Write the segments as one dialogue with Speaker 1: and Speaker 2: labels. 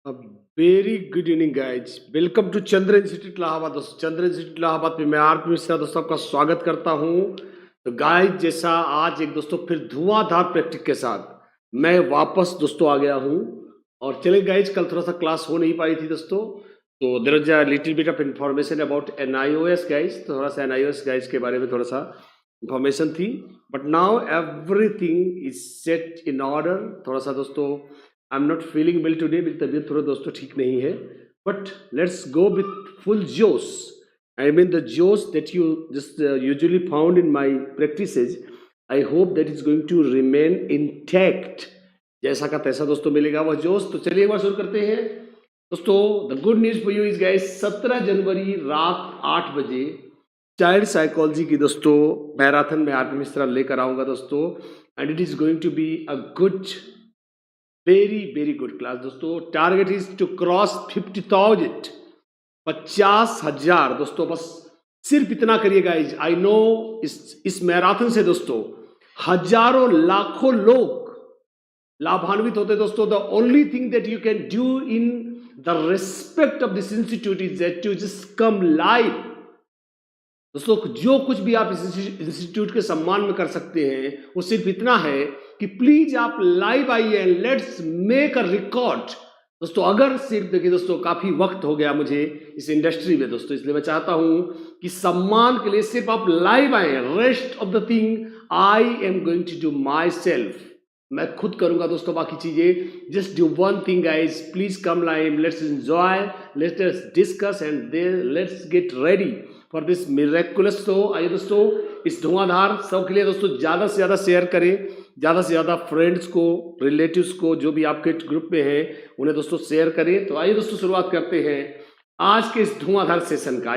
Speaker 1: A very good evening guys. Welcome to Chandra institute Allahabad. दोस्तों चंद्र institute Allahabad में मैं RP Mishra दोस्तों आपका स्वागत करता हूं। तो गाइज जैसा आज एक दोस्तों फिर धुआंधार प्रैक्टिस के साथ मैं वापस दोस्तों आ गया हूं। और चले गाइज कल थोड़ा सा क्लास हो नहीं पाई थी दोस्तों, तो there is a little bit of information about NIOS guys. थोड़ा सा NIOS गाइज के बारे में थोड़ा सा इंफॉर्मेशन थी, but now everything is set in order. थोड़ा सा दोस्तों I am not feeling well today, मेरी तबीयत थोड़ा दोस्तों ठीक नहीं है, but let's go with full जोश। I mean the josh that you just usually found in my practices. I hope that is going to remain intact. जैसा का तैसा दोस्तों मिलेगा वह जोश। तो चलिए एक बार शुरू करते हैं दोस्तों। The good news for you is guys 17 जनवरी रात 8 बजे चाइल्ड साइकोलॉजी की दोस्तों मैराथन में आरपी मिश्रा लेकर आऊंगा दोस्तों, and it is going to be a good very good class दोस्तों। टारगेट इज टू क्रॉस 50,000, 50,000 दोस्तों। बस सिर्फ इतना करिए गाइज। आई नो इस मैराथन से दोस्तों हजारों लाखों लोग लाभान्वित होते दोस्तों। The only thing that you can do in the respect of this institute is that you just come live दोस्तों। जो कुछ भी आप इस इंस्टीट्यूट के सम्मान में कर सकते हैं वो सिर्फ इतना है कि प्लीज आप लाइव आइए, लेट्स मेक अ रिकॉर्ड दोस्तों। अगर सिर्फ देखिए दोस्तों काफी वक्त हो गया मुझे इस इंडस्ट्री में दोस्तों, इसलिए मैं चाहता हूं कि सम्मान के लिए सिर्फ आप लाइव आए। Rest of the thing I am going to do myself, मैं खुद करूंगा दोस्तों बाकी चीजें। Just do one thing guys, please come live, let's enjoy, let's discuss and let's get ready for this miraculous show. आइए दोस्तों इस धुआंधार show के लिए दोस्तों ज्यादा से ज्यादा शेयर करें, ज्यादा से ज्यादा फ्रेंड्स को, रिलेटिव्स को, जो भी आपके ग्रुप में हैं उन्हें दोस्तों शेयर करें। तो आइए दोस्तों शुरुआत करते हैं आज के इस धुआंधार सेशन का।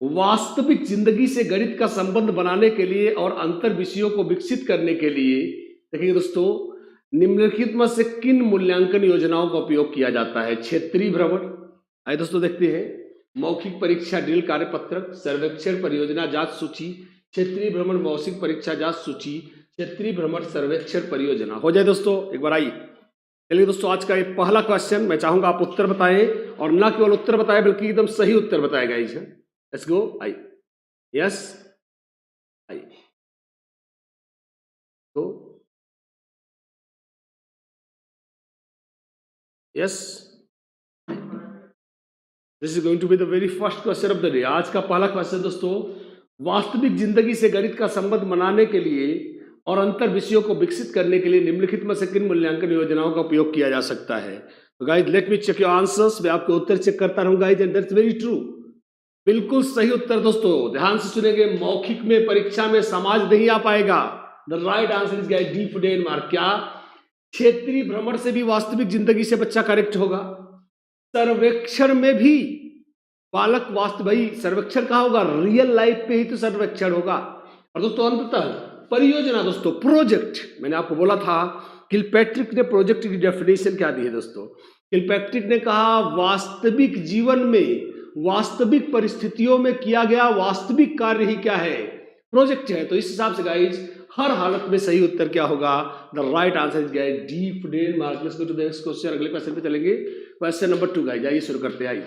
Speaker 1: वास्तविक जिंदगी से गणित का संबंध बनाने के लिए और अंतर विषयों को विकसित करने के लिए देखिए दोस्तों निम्नलिखित में से किन मूल्यांकन योजनाओं का उपयोग किया जाता है। क्षेत्रीय भ्रमण, आइए दोस्तों देखते हैं। मौखिक परीक्षा ड्रिल कार्यपत्रक, सर्वेक्षण परियोजना जांच सूची, क्षेत्रीय भ्रमण मौखिक परीक्षा जांच सूची, क्षेत्रीय भ्रमण सर्वेक्षण परियोजना। हो जाए दोस्तों एक बार आइए। चलिए दोस्तों आज का ये पहला क्वेश्चन, मैं चाहूंगा आप उत्तर बताएं, और ना केवल उत्तर बताएं बल्कि एकदम सही उत्तर बताएगा। लेट्स गो, आइए। यस आइए तो yes, this is going to be the very first question of the day. आज का पहला क्वेश्चन दोस्तों, वास्तविक जिंदगी से गणित का संबंध बनाने के लिए और अंतर विषयों को विकसित करने के लिए निम्नलिखित में से किन मूल्यांकन योजनाओं का उपयोग किया जा सकता है। तो guys let me check your answers. मैं आपके उत्तर चेक करता रहूंगा guys, and that's very true. बिल्कुल सही उत्तर दोस्तों, ध्यान से सुनेंगे। मौखिक में परीक्षा में समाज नहीं आ पाएगा। The right answer is guys D for Denmark. क्या क्षेत्रीय भ्रमण से भी वास्तविक जिंदगी से बच्चा करेक्ट होगा। सर्वेक्षण में भी बालक वास्तव, भाई सर्वेक्षण कहाँ होगा, रियल लाइफ पे ही तो सर्वेक्षण होगा। और दोस्तों अंततः परियोजना दोस्तों, प्रोजेक्ट। मैंने आपको बोला था किलपैट्रिक ने प्रोजेक्ट की डेफिनेशन क्या दी है दोस्तों। किलपैट्रिक ने कहा वास्तविक जीवन में, वास्तविक परिस्थितियों में किया गया वास्तविक कार्य ही क्या है, प्रोजेक्ट है। तो इस हिसाब से गाइज हर हालत में सही उत्तर क्या होगा, the right answer is guys D for Denmark. Let's go to the next question. अगले क्वेश्चन पे चलेंगे। क्वेश्चन नंबर 2 गाइज, आइए शुरू करते हैं। आइए।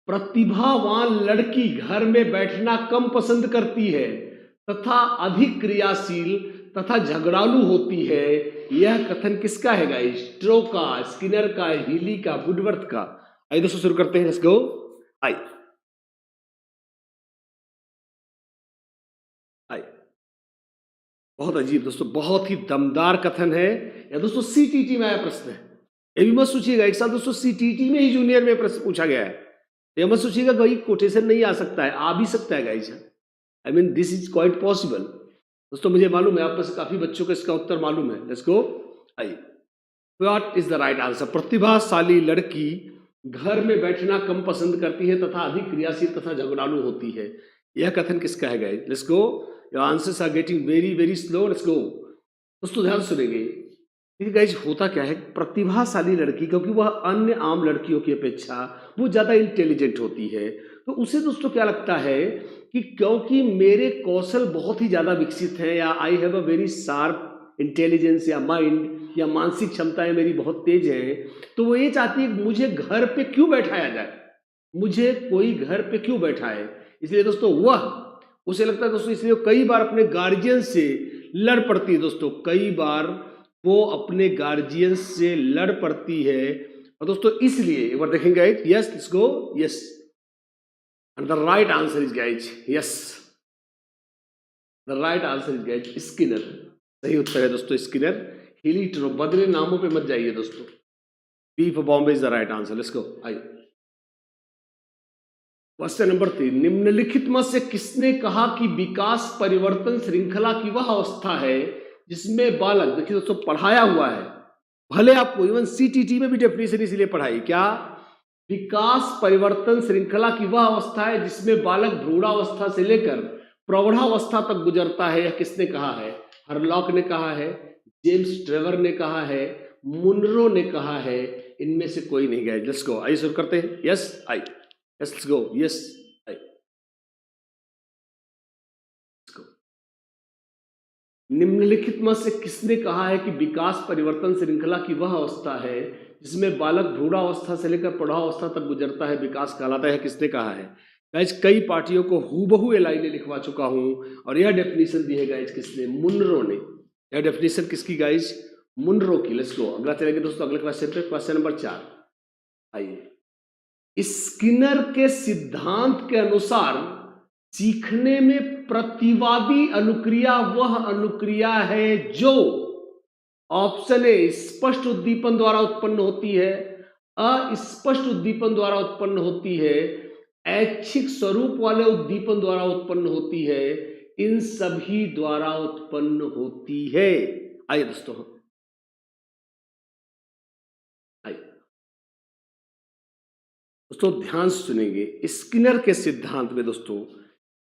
Speaker 1: प्रतिभावान लड़की घर में बैठना कम पसंद करती है तथा अधिक क्रियाशील तथा झगड़ालू होती है। यह कथन किसका है गाइस, स्ट्रो का, स्किनर का, हीली का, वुडवर्थ का। आइए दोस्तों शुरू करते हैं। लेट्स गो, आइए आइए। बहुत अजीब दोस्तों, बहुत ही दमदार कथन है। या दोस्तों CTT में आया प्रश्न है, ये भी मत सोचिएगा। एक साल दोस्तों CTT में ही जूनियर में प्रश्न पूछा गया है। ये मत सोचिएगा भाई कोटेशन नहीं आ सकता है, आ भी सकता है guys. I mean this is quite possible दोस्तों। मुझे मालूम है आप में से काफी बच्चों को इसका उत्तर मालूम है। लेट्स गो, आइए। What is the right answer. प्रतिभाशाली लड़की घर में बैठना कम पसंद करती है तथा अधिक क्रियाशील तथा झगड़ालू होती है। यह कथन किसका है guys. Let's go, your answers are getting very slow. Let's go दोस्तों, ध्यान सुनेंगे। देखिए गाइज होता क्या है, प्रतिभाशाली लड़की क्योंकि वह अन्य आम लड़कियों की अपेक्षा वो ज्यादा इंटेलिजेंट होती है, तो उसे दोस्तों क्या लगता है कि क्योंकि मेरे कौशल बहुत ही ज्यादा विकसित हैं, या I have a very sharp intelligence या माइंड, या मानसिक क्षमताएं मेरी बहुत तेज हैं, तो वो ये चाहती है कि मुझे घर पे क्यों बैठाया जाए, मुझे कोई घर पे क्यों बैठाए। इसलिए दोस्तों उसे लगता है दोस्तों, इसलिए कई बार अपने गार्जियन से लड़ पड़ती है दोस्तों, कई बार वो अपने गार्जियन से लड़ पड़ती है। और दोस्तों इसलिए एक बार देखेंगे guys, yes let's go, yes and the right answer is guys, yes the right answer is guys Skinner. सही उत्तर है दोस्तों स्किनर। हिलीट्रो, बदले नामों पे मत जाइए दोस्तों। B for Bombay is the right answer. Let's go, आइए क्वेश्चन नंबर 3, निम्नलिखित में से किसने कहा कि विकास परिवर्तन श्रृंखला की वह अवस्था है जिसमें बालक, देखिए दोस्तों पढ़ाया हुआ है, भले आपको इवन सीटीटी में भी डेफिनेशन इसलिए पढ़ाई, क्या विकास परिवर्तन श्रृंखला की वह अवस्था है जिसमें बालक भ्रूणावस्था से लेकर प्रौढ़ावस्था तक गुजरता है। यह किसने कहा है? हरलॉक ने कहा है, जेम्स ट्रेवर ने कहा है, मुनरो ने कहा है, इनमें से कोई नहीं गया। लेट्स गो, आइए शुरू करते हैं। Yes I, yes let's go, yes I, let's go. निम्नलिखित में से किसने कहा है कि विकास परिवर्तन श्रृंखला की वह अवस्था है जिसमें बालक भ्रूणावस्था से लेकर प्रौढ़ावस्था तक गुजरता है, विकास कहलाता है? किसने कहा है? गाइज कई पार्टियों को हूबहू ये लाइनें लिखवा चुका हूं और यह डेफिनेशन दी है गाइज किसने? मुनरो ने। यह डेफिनेशन किसकी गाइज? मुनरो की। लेट्स गो, अगला चलेंगे दोस्तों अगले क्वेश्चन पे, क्वेश्चन नंबर 4। आइए, स्किनर के सिद्धांत के अनुसार सीखने में प्रतिवादी अनुक्रिया वह अनुक्रिया है जो ऑप्शन ए स्पष्ट उद्दीपन द्वारा उत्पन्न होती है, अस्पष्ट उद्दीपन द्वारा उत्पन्न होती है, ऐच्छिक स्वरूप वाले उद्दीपन द्वारा उत्पन्न होती है, इन सभी द्वारा उत्पन्न होती है। आइए दोस्तों, आइए दोस्तों ध्यान से सुनेंगे। स्किनर के सिद्धांत में दोस्तों,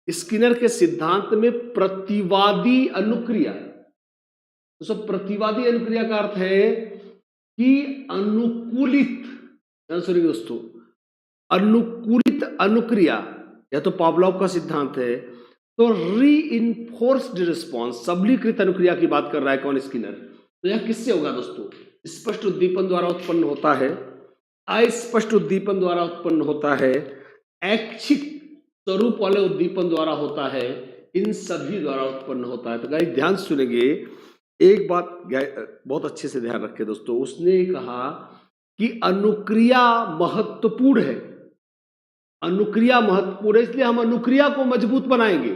Speaker 1: स्किनर के सिद्धांत में प्रतिवादी अनुक्रिया, दोस्तों प्रतिवादी अनुक्रिया का अर्थ है कि अनुकूलित, सुनिए दोस्तों, अनुकूलित अनुक्रिया, या तो पावलोव का सिद्धांत है, तो रीइंफोर्स्ड रिस्पॉन्स, सबलीकृत अनुक्रिया की बात कर रहा है कौन? स्किनर। तो यह किससे होगा दोस्तों? स्पष्ट उद्दीपन द्वारा उत्पन्न होता है, अस्पष्ट उद्दीपन द्वारा उत्पन्न होता है, ऐच्छिक स्वरूप वाले उद्दीपन द्वारा होता है, इन सभी द्वारा उत्पन्न होता है। तो गाइस ध्यान सुनेंगे, एक बात बहुत अच्छे से ध्यान रखें दोस्तों। उसने कहा कि अनुक्रिया महत्वपूर्ण है, अनुक्रिया महत्वपूर्ण है, इसलिए हम अनुक्रिया को मजबूत बनाएंगे।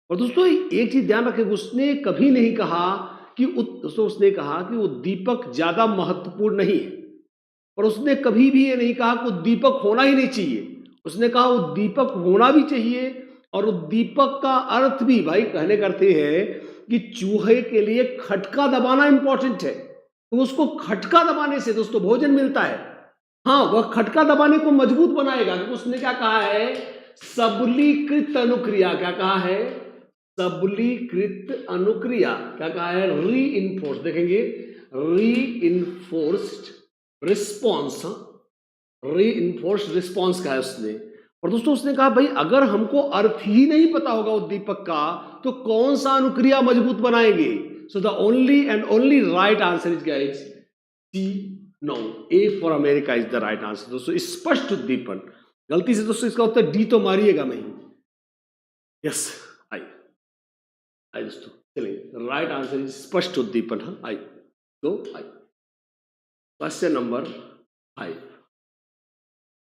Speaker 1: और दोस्तों एक चीज ध्यान रखें, उसने कभी नहीं कहा कि दोस्तों उसने कहा कि उद्दीपक ज्यादा महत्वपूर्ण नहीं है, और उसने कभी भी ये नहीं कहा कि उद्दीपक होना ही नहीं चाहिए। उसने कहा उद्दीपक होना भी चाहिए, और उद्दीपक का अर्थ भी भाई कहने करते हैं कि चूहे के लिए खटका दबाना इंपॉर्टेंट है, तो उसको खटका दबाने से दोस्तों भोजन मिलता है। हाँ, वह खटका दबाने को मजबूत बनाएगा। तो उसने क्या कहा है? सबलीकृत अनुक्रिया। क्या कहा है? सबलीकृत अनुक्रिया। क्या कहा है? रीइंफोर्स, देखेंगे रीइंफोर्स्ड रिस्पॉन्स, रीइंफोर्स्ड रिस्पॉन्स कहा है उसने। और दोस्तों उसने कहा भाई अगर हमको अर्थ ही नहीं पता होगा उद्दीपक का, तो कौन सा अनुक्रिया मजबूत बनाएंगे? So the only and only right answer is guys C, no, A for America is the right answer दोस्तों। स्पष्ट उद्दीपन, गलती से दोस्तों इसका उत्तर डी तो मारिएगा नहीं। यस, आई आई दोस्तों, चलिए राइट आंसर इज स्पष्ट उद्दीपन। हाँ, आई तो आई। क्वेश्चन नंबर 5,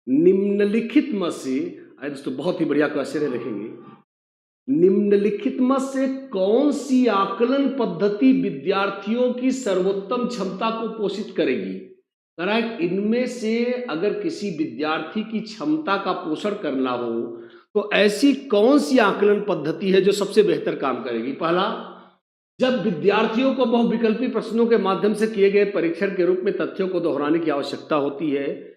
Speaker 1: निम्नलिखित में से, आई दोस्तों बहुत ही बढ़िया क्वेश्चन है, देखेंगे निम्नलिखित में से कौन सी आकलन पद्धति विद्यार्थियों की सर्वोत्तम क्षमता को पोषित करेगी? करेक्ट, इनमें से अगर किसी विद्यार्थी की क्षमता का पोषण करना हो तो ऐसी कौन सी आकलन पद्धति है जो सबसे बेहतर काम करेगी? पहला, जब विद्यार्थियों को बहुविकल्पी प्रश्नों के माध्यम से किए गए परीक्षण के रूप में तथ्यों को दोहराने की आवश्यकता होती है,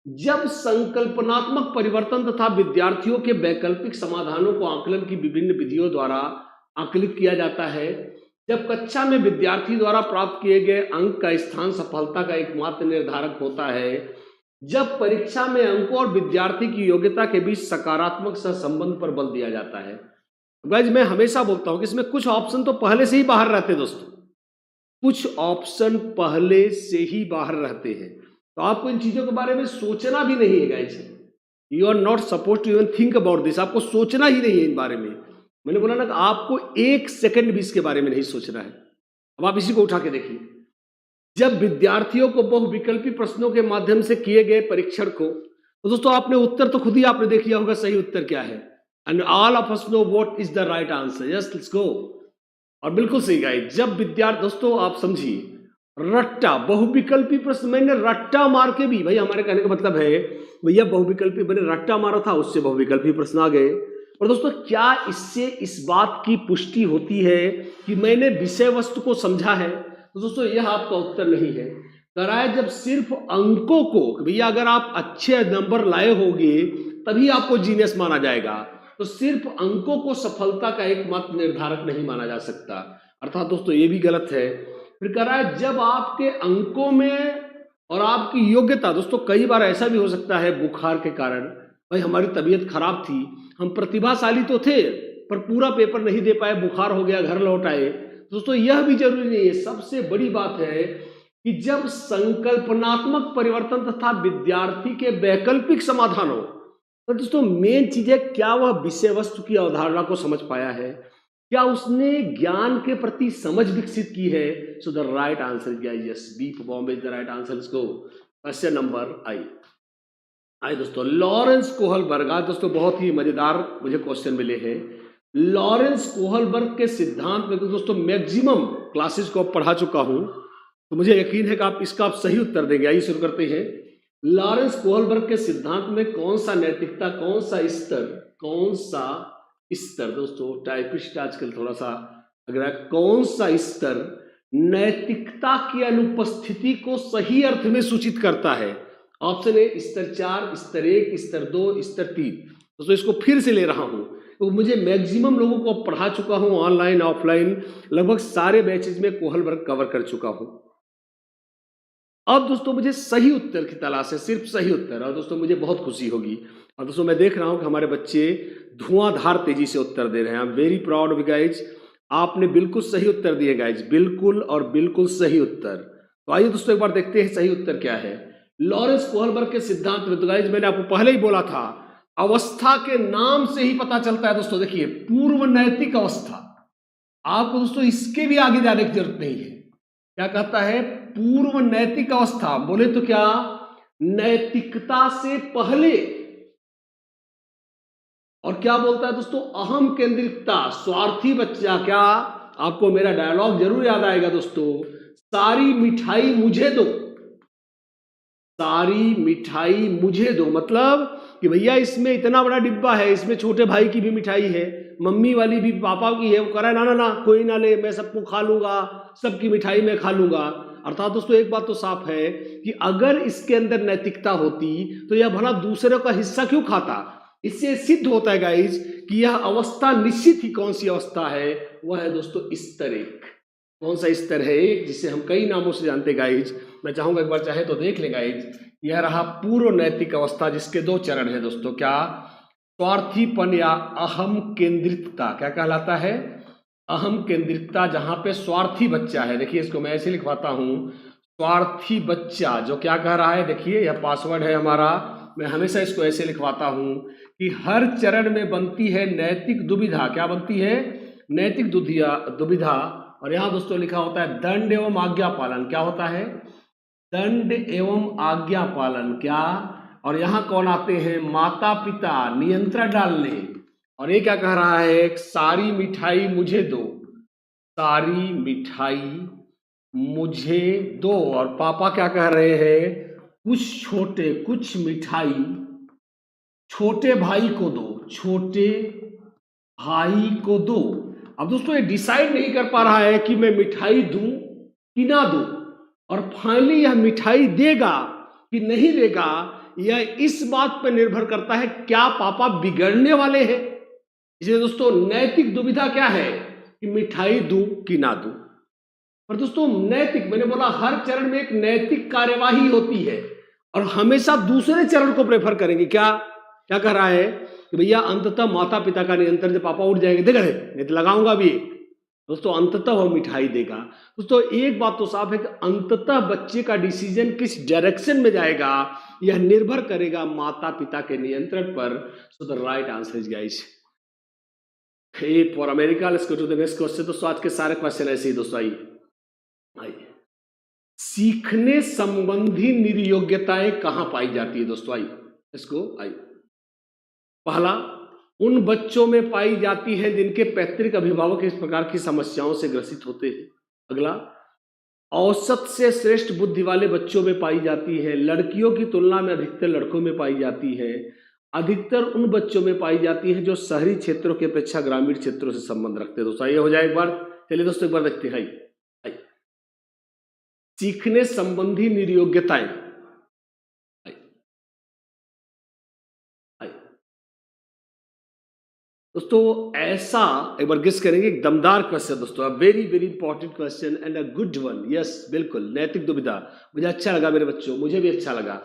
Speaker 1: जब संकल्पनात्मक परिवर्तन तथा विद्यार्थियों के वैकल्पिक समाधानों को आकलन की विभिन्न विधियों द्वारा आकलित किया जाता है, जब कक्षा में विद्यार्थी द्वारा प्राप्त किए गए अंक का स्थान सफलता का एकमात्र निर्धारक होता है, जब परीक्षा में अंकों और विद्यार्थी की योग्यता के बीच सकारात्मक सहसंबंध पर बल दिया जाता है। गाइस मैं हमेशा बोलता हूं कि इसमें कुछ ऑप्शन तो पहले से ही बाहर रहते दोस्तों, कुछ ऑप्शन पहले से ही बाहर रहते हैं, तो आपको इन चीजों के बारे में सोचना भी नहीं है guys. You are not suppose to even think about this, आपको सोचना ही नहीं है इन बारे में। मैंने बोला ना कि आपको 1 सेकंड भी इसके बारे में नहीं सोचना है। अब आप इसी को उठा के देखिए, जब विद्यार्थियों को बहुविकल्पी प्रश्नों के माध्यम से किए गए परीक्षण को, तो दोस्तों आपने उत्तर तो खुद ही आपने देख लिया होगा सही उत्तर क्या है, and all of us know what is the right answer. Yes, let's go. और बिल्कुल सही गाइस, जब विद्यार्थी, दोस्तों आप समझिए, रट्टा बहुविकल्पी प्रश्न, मैंने रट्टा मार के भी, भाई हमारे कहने का मतलब है भैया बहुविकल्पी, मैंने रट्टा मारा था, उससे बहुविकल्पी प्रश्न आ गए। और दोस्तों क्या इससे इस बात की पुष्टि होती है कि मैंने विषय वस्तु को समझा है? तो दोस्तों यह आपका उत्तर नहीं है। कराए जब सिर्फ अंकों को, भैया अगर आप अच्छे नंबर लाए होंगे तभी आपको जीनियस माना जाएगा, तो सिर्फ अंकों को सफलता का एकमात्र निर्धारक नहीं माना जा सकता, अर्थात दोस्तों ये भी गलत है। फिर कह रहा है जब आपके अंकों में और आपकी योग्यता, दोस्तों कई बार ऐसा भी हो सकता है बुखार के कारण, भाई हमारी तबीयत खराब थी, हम प्रतिभाशाली तो थे पर पूरा पेपर नहीं दे पाए, बुखार हो गया, घर लौट आए। दोस्तों यह भी जरूरी नहीं है। सबसे बड़ी बात है कि जब संकल्पनात्मक परिवर्तन तथा विद्यार्थी के वैकल्पिक समाधान हो, तो दोस्तों मेन चीज है क्या वह विषय वस्तु की अवधारणा को समझ पाया है, क्या उसने ज्ञान के प्रति समझ विकसित की है। So the right answer is yes, B for Bombay is the right answer. Let's go question number I दोस्तों, लॉरेंस कोहलबर्ग। आज दोस्तों बहुत ही मजेदार मुझे क्वेश्चन मिले हैं। लॉरेंस कोहलबर्ग के सिद्धांत में तो दोस्तों मैक्सिमम क्लासेस को पढ़ा चुका हूं, तो मुझे यकीन है कि आप इसका सही उत्तर देंगे। आइए शुरू करते हैं। लॉरेंस कोहलबर्ग के सिद्धांत में कौन सा नैतिकता, कौन सा स्तर, दोस्तों टाइपिस्ट आजकल थोड़ा सा अगर, कौन सा स्तर नैतिकता की अनुपस्थिति को सही अर्थ में सूचित करता है? ऑप्शन ए स्तर 4, स्तर 1, स्तर 2, स्तर 3। दोस्तों इसको फिर से ले रहा हूं, तो मुझे मैक्सिमम लोगों को पढ़ा चुका हूं, ऑनलाइन ऑफलाइन लगभग सारे बैचेज में कोहलबर्ग कवर कर चुका हूं। अब दोस्तों मुझे सही उत्तर की तलाश है, सिर्फ सही उत्तर, और दोस्तों मुझे बहुत खुशी होगी। और दोस्तों मैं देख रहा हूं कि हमारे बच्चे धुआंधार तेजी से उत्तर दे रहे हैं। I am very proud of guys, आपने बिल्कुल सही उत्तर दिए गाइज, बिल्कुल और बिल्कुल सही उत्तर। तो आइए दोस्तों एक बार देखते हैं सही उत्तर क्या है। लॉरेंस कोहलबर्ग के सिद्धांत में, तो गाइज मैंने आपको पहले ही बोला था, अवस्था के नाम से ही पता चलता है। दोस्तों देखिए, पूर्व नैतिक अवस्था, आपको दोस्तों इसके भी आगे जाने की जरूरत नहीं है। क्या कहता है? पूर्व नैतिक अवस्था, बोले तो क्या, नैतिकता से पहले। और क्या बोलता है दोस्तों? अहम केंद्रितता, स्वार्थी बच्चा। क्या आपको मेरा डायलॉग जरूर याद आएगा दोस्तों, सारी मिठाई मुझे दो, सारी मिठाई मुझे दो, मतलब कि भैया इसमें इतना बड़ा डिब्बा है, इसमें छोटे भाई की भी मिठाई है, मम्मी वाली भी पापा की है। वो कह रहा है ना ना ना कोई ना ले, मैं सबको खा लूंगा, सबकी मिठाई मैं खा लूंगा। अर्थात दोस्तों एक बात तो साफ है कि अगर इसके अंदर नैतिकता होती तो यह भला दूसरे का हिस्सा क्यों खाता। इससे सिद्ध होता है गाइज कि यह अवस्था निश्चित ही कौन सी अवस्था है, वह है दोस्तों स्तर 1। कौन सा स्तर है एक, जिसे हम कई नामों से जानते गाइज। मैं चाहूंगा एक बार चाहे तो देख ले गाइज, यह रहा पूर्व नैतिक अवस्था, जिसके 2 चरण है दोस्तों। क्या? स्वार्थीपन या अहम केंद्रितता। क्या कहलाता है? अहम केंद्रितता, जहां पे स्वार्थी बच्चा है। देखिए इसको मैं ऐसे लिखवाता हूं, स्वार्थी बच्चा जो क्या कह रहा है, देखिए यह पासवर्ड है हमारा, मैं हमेशा इसको ऐसे लिखवाता हूं कि हर चरण में बनती है नैतिक दुविधा। क्या बनती है? नैतिक दुविधा। और यहां दोस्तों लिखा होता है दंड एवं आज्ञा पालन। क्या होता है? दंड एवं आज्ञा पालन। क्या? और यहां कौन आते हैं? माता पिता, नियंत्रण डालने। और ये क्या कह रहा है? सारी मिठाई मुझे दो, सारी मिठाई मुझे दो। और पापा क्या कह रहे हैं? कुछ मिठाई छोटे भाई को दो, छोटे भाई को दो। अब दोस्तों ये डिसाइड नहीं कर पा रहा है कि मैं मिठाई दूं कि ना दूं, और फाइनली यह मिठाई देगा कि नहीं देगा, यह इस बात पर निर्भर करता है क्या पापा बिगड़ने वाले हैं। इसलिए दोस्तों नैतिक दुविधा क्या है कि मिठाई दूं कि ना दूं। पर दोस्तों नैतिक, मैंने बोला हर चरण में एक नैतिक कार्यवाही होती है, और हमेशा दूसरे चरण को प्रेफर करेंगे। क्या क्या कह रहा है कि भैया अंततः माता पिता का नियंत्रण, जब पापा उठ जाएंगे, देख रहे नहीं तो लगाऊंगा भी, दोस्तों अंततः वह मिठाई देगा। दोस्तों एक बात तो साफ है कि अंततः बच्चे का डिसीजन किस डायरेक्शन में जाएगा यह निर्भर करेगा माता पिता के नियंत्रण पर। So the right answer is guys A for America. Let's go to the next question. दोस्तों आज के सारे क्वेश्चन ऐसे ही दोस्तों आइए। सीखने संबंधी निर्योग्यताएं कहां पाई जाती है दोस्तों? आइए इसको आइए। पहला, उन बच्चों में पाई जाती है जिनके पैतृक अभिभावक इस प्रकार की समस्याओं से ग्रसित होते हैं। अगला, औसत से श्रेष्ठ बुद्धि वाले बच्चों में पाई जाती है। लड़कियों की तुलना में अधिकतर लड़कों में पाई जाती है। अधिकतर उन बच्चों में पाई जाती है जो शहरी क्षेत्रों की अपेक्षा ग्रामीण क्षेत्रों से संबंध रखते हैं। दोस्तों ये हो जाए एक बार। चलिए दोस्तों एक बार देखते हैं। सीखने संबंधी निर्योग्यताएं। दोस्तों ऐसा एक बार गेस करेंगे। एक दमदार क्वेश्चन दोस्तों, very very important question and a good one. Yes बिल्कुल, नैतिक दुविधा। मुझे अच्छा लगा मेरे बच्चों, मुझे भी अच्छा लगा।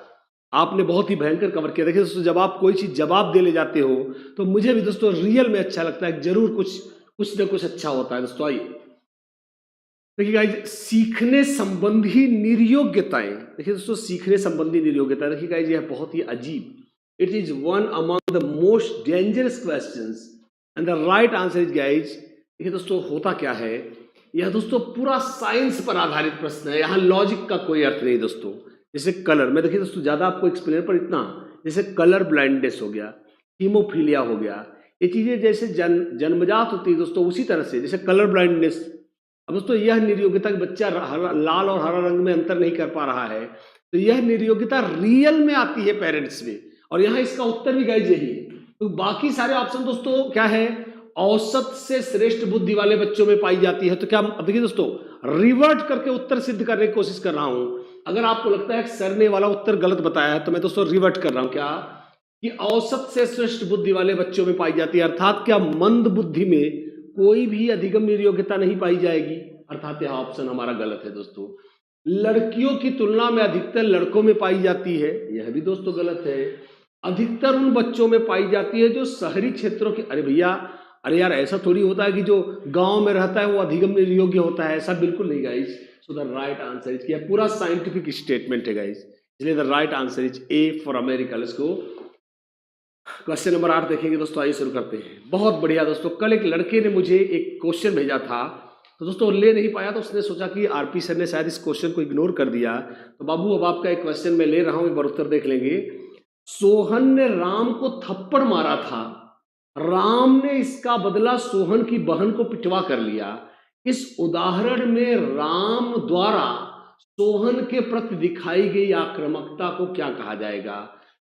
Speaker 1: आपने बहुत ही भयंकर कवर किया। देखिए दोस्तों, जब आप कोई चीज जवाब दे ले जाते हो तो मुझे भी दोस्तों रियल में अच्छा लगता है। जरूर कुछ ना कुछ अच्छा होता है दोस्तों। आइए देखिए गाइज, सीखने संबंधी निर्योग्यताएं। देखिए दोस्तों, सीखने संबंधी निर्योग्यता, देखिए गाइज यह बहुत ही अजीब, it is one among the most dangerous questions and the right answer is guys. देखिए दोस्तों होता क्या है, यह दोस्तों पूरा साइंस पर आधारित प्रश्न है। यहाँ लॉजिक का कोई अर्थ नहीं दोस्तों। जैसे कलर में देखिए दोस्तों, ज्यादा आपको एक्सप्लेन पर इतना, जैसे कलर ब्लाइंडनेस हो गया, हीमोफीलिया हो गया, ये चीजें जैसे जन्मजात होती है दोस्तों, उसी तरह से जैसे कलर ब्लाइंडनेस। अब दोस्तों यह निर्योग्यता कि बच्चा लाल और हरा रंग में अंतर नहीं कर पा रहा है, तो यह निर्योग्यता रियल में आती है पेरेंट्स में। और यहाँ इसका उत्तर भी गाइज यही है। तो बाकी सारे ऑप्शन दोस्तों क्या है, औसत से श्रेष्ठ बुद्धि वाले बच्चों में पाई जाती है। तो क्या देखिए दोस्तों, रिवर्ट करके उत्तर सिद्ध करने की कोशिश कर रहा हूं। अगर आपको लगता है कि सर ने वाला उत्तर गलत बताया है तो मैं दोस्तों रिवर्ट कर रहा हूं। क्या कि औसत से श्रेष्ठ बुद्धि वाले बच्चों में पाई जाती है, अर्थात क्या मंद बुद्धि में कोई भी अधिगम निर्योग्यता नहीं पाई जाएगी, अर्थात यह ऑप्शन हमारा गलत है दोस्तों। लड़कियों की तुलना में अधिकतर लड़कों में पाई जाती है, यह भी दोस्तों गलत है। अधिकतर उन बच्चों में पाई जाती है जो शहरी क्षेत्रों के, अरे भैया अरे यार ऐसा थोड़ी होता है कि जो गांव में रहता है वो अधिगम निर्योग्य होता है, ऐसा बिल्कुल नहीं guys. So the right answer is, यह पूरा साइंटिफिक स्टेटमेंट है गाइस, इसलिए the right answer is a for America. Let's go question number 8 देखेंगे दोस्तों। आइए शुरू करते हैं। बहुत बढ़िया दोस्तों, कल एक लड़के ने मुझे एक क्वेश्चन भेजा था, तो दोस्तों ले नहीं पाया, तो उसने सोचा कि आरपी सर ने शायद इस क्वेश्चन को इग्नोर कर दिया। तो बाबू अब आपका एक क्वेश्चन मैं ले रहा हूं, एक बार उत्तर देख लेंगे। सोहन ने राम को थप्पड़ मारा था, राम ने इसका बदला सोहन की बहन को पिटवा कर लिया। इस उदाहरण में राम द्वारा सोहन के प्रति दिखाई गई आक्रामकता को क्या कहा जाएगा?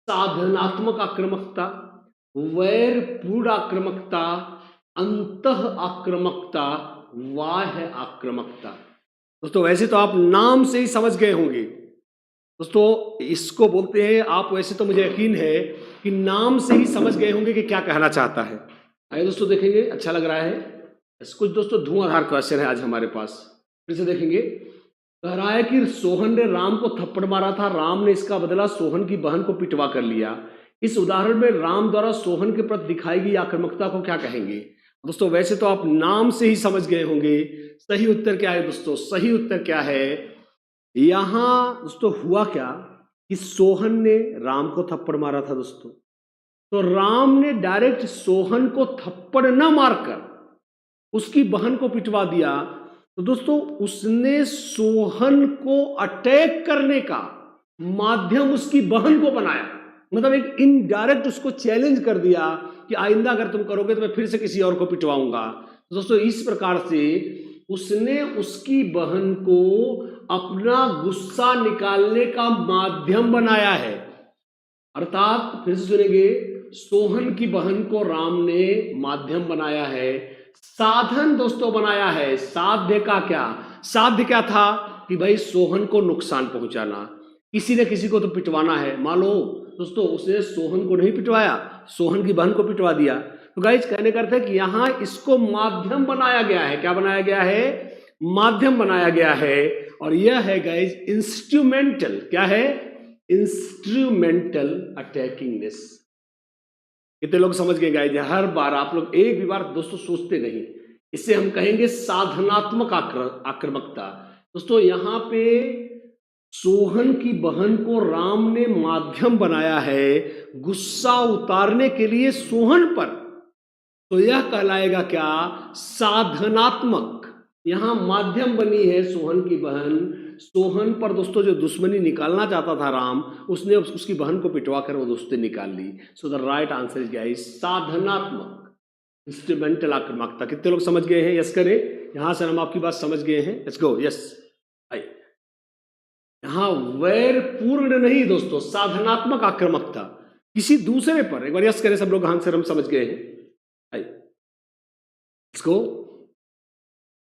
Speaker 1: साधनात्मक आक्रामकता, वैरपूर्ण आक्रामकता, अंतः आक्रामकता, बाह्य आक्रामकता। दोस्तों वैसे तो आप नाम से ही समझ गए होंगे दोस्तों, इसको बोलते हैं आप, वैसे तो मुझे यकीन है कि नाम से ही समझ गए होंगे कि क्या कहना चाहता है। आइए दोस्तों देखेंगे, अच्छा लग रहा है। कुछ दोस्तों धुआंधार क्वेश्चन है आज हमारे पास, फिर से देखेंगे। कह रहा है कि सोहन ने राम को थप्पड़ मारा था, राम ने इसका बदला सोहन की बहन को पिटवा कर लिया। इस उदाहरण में राम द्वारा सोहन के प्रति दिखाई गई आक्रामकता को क्या कहेंगे? दोस्तों वैसे तो आप नाम से ही समझ गए होंगे। सही उत्तर क्या है दोस्तों? सही उत्तर क्या है? यहां दोस्तों हुआ क्या कि सोहन ने राम को थप्पड़ मारा था दोस्तों, तो राम ने डायरेक्ट सोहन को थप्पड़ न मारकर उसकी बहन को पिटवा दिया। तो दोस्तों उसने सोहन को अटैक करने का माध्यम उसकी बहन को बनाया, मतलब एक इनडायरेक्ट उसको चैलेंज कर दिया कि आइंदा अगर तुम करोगे तो मैं फिर से किसी और को पिटवाऊंगा। तो दोस्तों इस प्रकार से उसने उसकी बहन को अपना गुस्सा निकालने का माध्यम बनाया है। अर्थात फिर से सुनेंगे, सोहन की बहन को राम ने माध्यम बनाया है, साधन दोस्तों बनाया है। साध्य का क्या? साध्य क्या था कि भाई सोहन को नुकसान पहुंचाना, किसी न किसी को तो पिटवाना है। मान लो दोस्तों उसने सोहन को नहीं पिटवाया, सोहन की बहन को पिटवा दिया। तो गाइस कहने का अर्थ है कि यहां इसको माध्यम बनाया गया है। क्या बनाया गया है? माध्यम बनाया गया है। और यह है गाइस इंस्ट्रूमेंटल, क्या है? इंस्ट्रूमेंटल अटैकिंगनेस। कितने लोग समझ गए गाइस? हर बार आप लोग एक भी बार दोस्तों सोचते नहीं, इसे हम कहेंगे साधनात्मक आक्रामकता। दोस्तों यहाँ पे सोहन की बहन को राम ने माध्यम बनाया है गुस्सा उतारने के लिए सोहन पर, तो यह कहलाएगा क्या? साधनात्मक। यहां माध्यम बनी है सोहन की बहन। सोहन पर दोस्तों जो दुश्मनी निकालना चाहता था राम, उसने उसकी बहन को पिटवा कर वो दोस्ती निकाल ली। So the right answer is guys साधनात्मक, इंस्ट्रूमेंटल आक्रामकता। कितने लोग समझ गए हैं? यस करें। यहां से हम आपकी बात समझ गए हैं। Let's go. यस। यहां वैर पूर्ण नहीं दोस्तों, साधनात्मक आक्रामकता किसी दूसरे पर। एक बार यस करें सब लोग। आंसर हम समझ गए हैं। इसको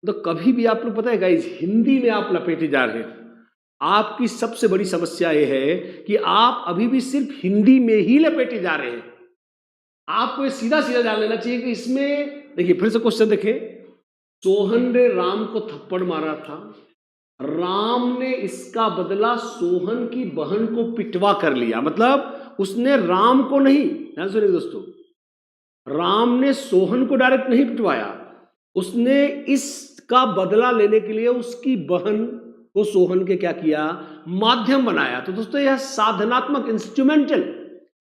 Speaker 1: तो कभी भी आप लोग पता है गाइस, हिंदी में आप लपेटे जा रहे हो। आपकी सबसे बड़ी समस्या यह है कि आप अभी भी सिर्फ हिंदी में ही लपेटे जा रहे हैं। आपको सीधा सीधा जान लेना चाहिए कि इसमें देखिए, फिर से क्वेश्चन देखें। सोहन ने राम को थप्पड़ मारा था, राम ने इसका बदला सोहन की बहन को पिटवा कर लिया। मतलब उसने राम को नहीं, ध्यान सुनिए दोस्तों, राम ने सोहन को डायरेक्ट नहीं पिटवाया, उसने इसका बदला लेने के लिए उसकी बहन को सोहन के क्या किया? माध्यम बनाया। तो दोस्तों यह साधनात्मक, इंस्ट्रूमेंटल,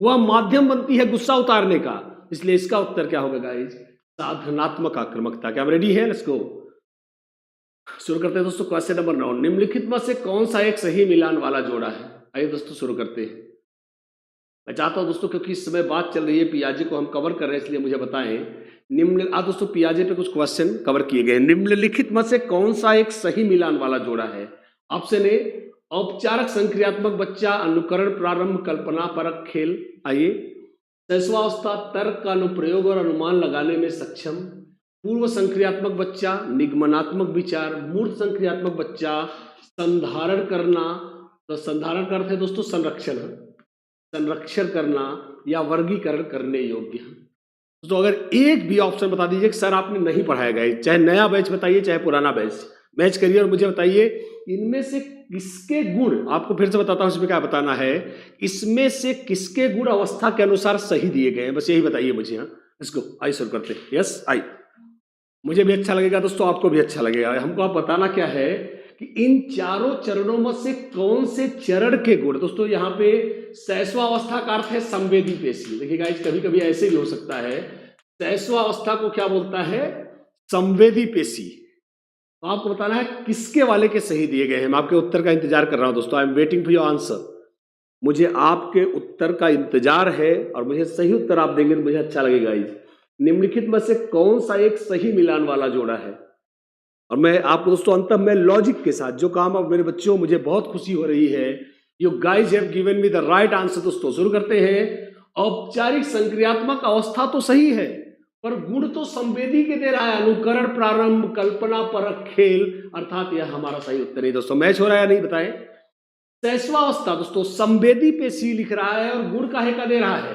Speaker 1: वह माध्यम बनती है गुस्सा उतारने का। इसलिए इसका उत्तर क्या होगा गाइस? साधनात्मक आक्रामकता। क्या हम रेडी है? Let's go. शुरू करते हैं दोस्तों। क्वेश्चन नंबर 9, निम्नलिखित में से कौन सा एक सही मिलान वाला जोड़ा है? आइए दोस्तों शुरू करते हैं। मैं चाहता हूं दोस्तों, क्योंकि इस समय बात चल रही है पियाजे को हम कवर कर रहे हैं, इसलिए मुझे बताएं। दोस्तों पियाजे पे कुछ क्वेश्चन कवर किए गए। निम्नलिखित में से कौन सा एक सही मिलान वाला जोड़ा है? ऑप्शन ए औपचारिक संक्रियात्मक बच्चा, अनुकरण, प्रारंभ, कल्पना परक खेल। आइए। शैशवावस्था तर्क का अनुप्रयोग और अनुमान लगाने में सक्षम, पूर्व संक्रियात्मक बच्चा, निगमनात्मक विचार, मूर्त संक्रियात्मक बच्चा, संधारण करना। तो संधारण का अर्थ है दोस्तों संरक्षण, संरक्षण करना या वर्गीकरण करने योग्य। तो अगर एक भी ऑप्शन बता दीजिए कि सर आपने नहीं पढ़ाया गया, चाहे नया बैच बताइए चाहे पुराना बैच, मैच करिए और मुझे बताइए इनमें से किसके गुण, आपको फिर से बताता हूं इसमें क्या बताना है, इसमें से किसके गुण अवस्था के अनुसार सही दिए गए हैं, बस यही बताइए मुझे। हाँ इसको आई शुरू करते हैं। Yes I. मुझे भी अच्छा लगेगा दोस्तों, आपको भी अच्छा लगेगा। हमको आप बताना क्या है कि इन चारों चरणों में से कौन से चरण के गुण। दोस्तों यहाँ पे शैशवावस्था का अर्थ है संवेदी पेशी। देखिए गाइस, कभी कभी ऐसे भी हो सकता है, शैशवावस्था को क्या बोलता है? संवेदी पेशी। तो आपको बताना है किसके वाले के सही दिए गए हैं। मैं आपके उत्तर का इंतजार कर रहा हूं दोस्तों। I am waiting for your answer. मुझे आपके उत्तर का इंतजार है और मुझे सही उत्तर आप देंगे तो मुझे अच्छा लगेगा। निम्नलिखित में से कौन सा एक सही मिलान वाला जोड़ा है? और मैं आपको दोस्तों अंत में लॉजिक के साथ जो काम अब मेरे बच्चों, मुझे बहुत खुशी हो रही है, you guys have given me the right answer. दोस्तों शुरू करते हैं। औपचारिक संक्रियात्मक अवस्था तो सही है, पर गुण तो संवेदी के दे रहा है, अनुकरण, प्रारंभ, कल्पना परक खेल, अर्थात यह हमारा सही उत्तर है। दोस्तों मैच हो रहा है या नहीं बताएं? शैशवावस्था दोस्तों संवेदी पे सी लिख रहा है और गुण काहे का दे रहा है?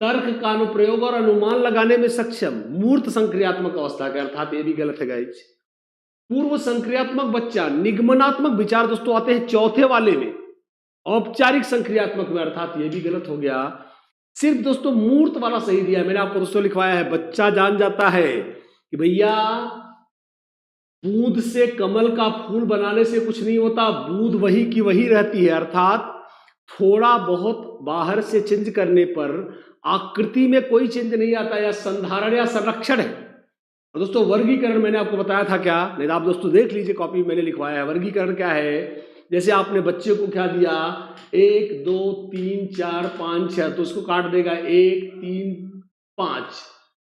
Speaker 1: तर्क का अनुप्रयोग और अनुमान लगाने में सक्षम, मूर्त संक्रियात्मक अवस्था के, अर्थात ये भी गलत है गाइज। पूर्व संक्रियात्मक बच्चा, निगमनात्मक विचार दोस्तों आते हैं चौथे वाले में, औपचारिक संक्रियात्मक में, अर्थात ये भी गलत हो गया। सिर्फ दोस्तों मूर्त वाला सही दिया है। मैंने आपको दोस्तों लिखवाया है, बच्चा जान जाता है कि भैया बूंद से कमल का फूल बनाने से कुछ नहीं होता, बूंद वही की वही रहती है, अर्थात थोड़ा बहुत बाहर से चेंज करने पर आकृति में कोई चेंज नहीं आता, या संधारण या संरक्षण है। और दोस्तों वर्गीकरण मैंने आपको बताया था क्या? नहीं आप दोस्तों देख लीजिए, कॉपी मैंने लिखवाया है। वर्गीकरण क्या है? जैसे आपने बच्चे को क्या दिया, 1 2 3 4 5 6, तो उसको काट देगा 1 3 5,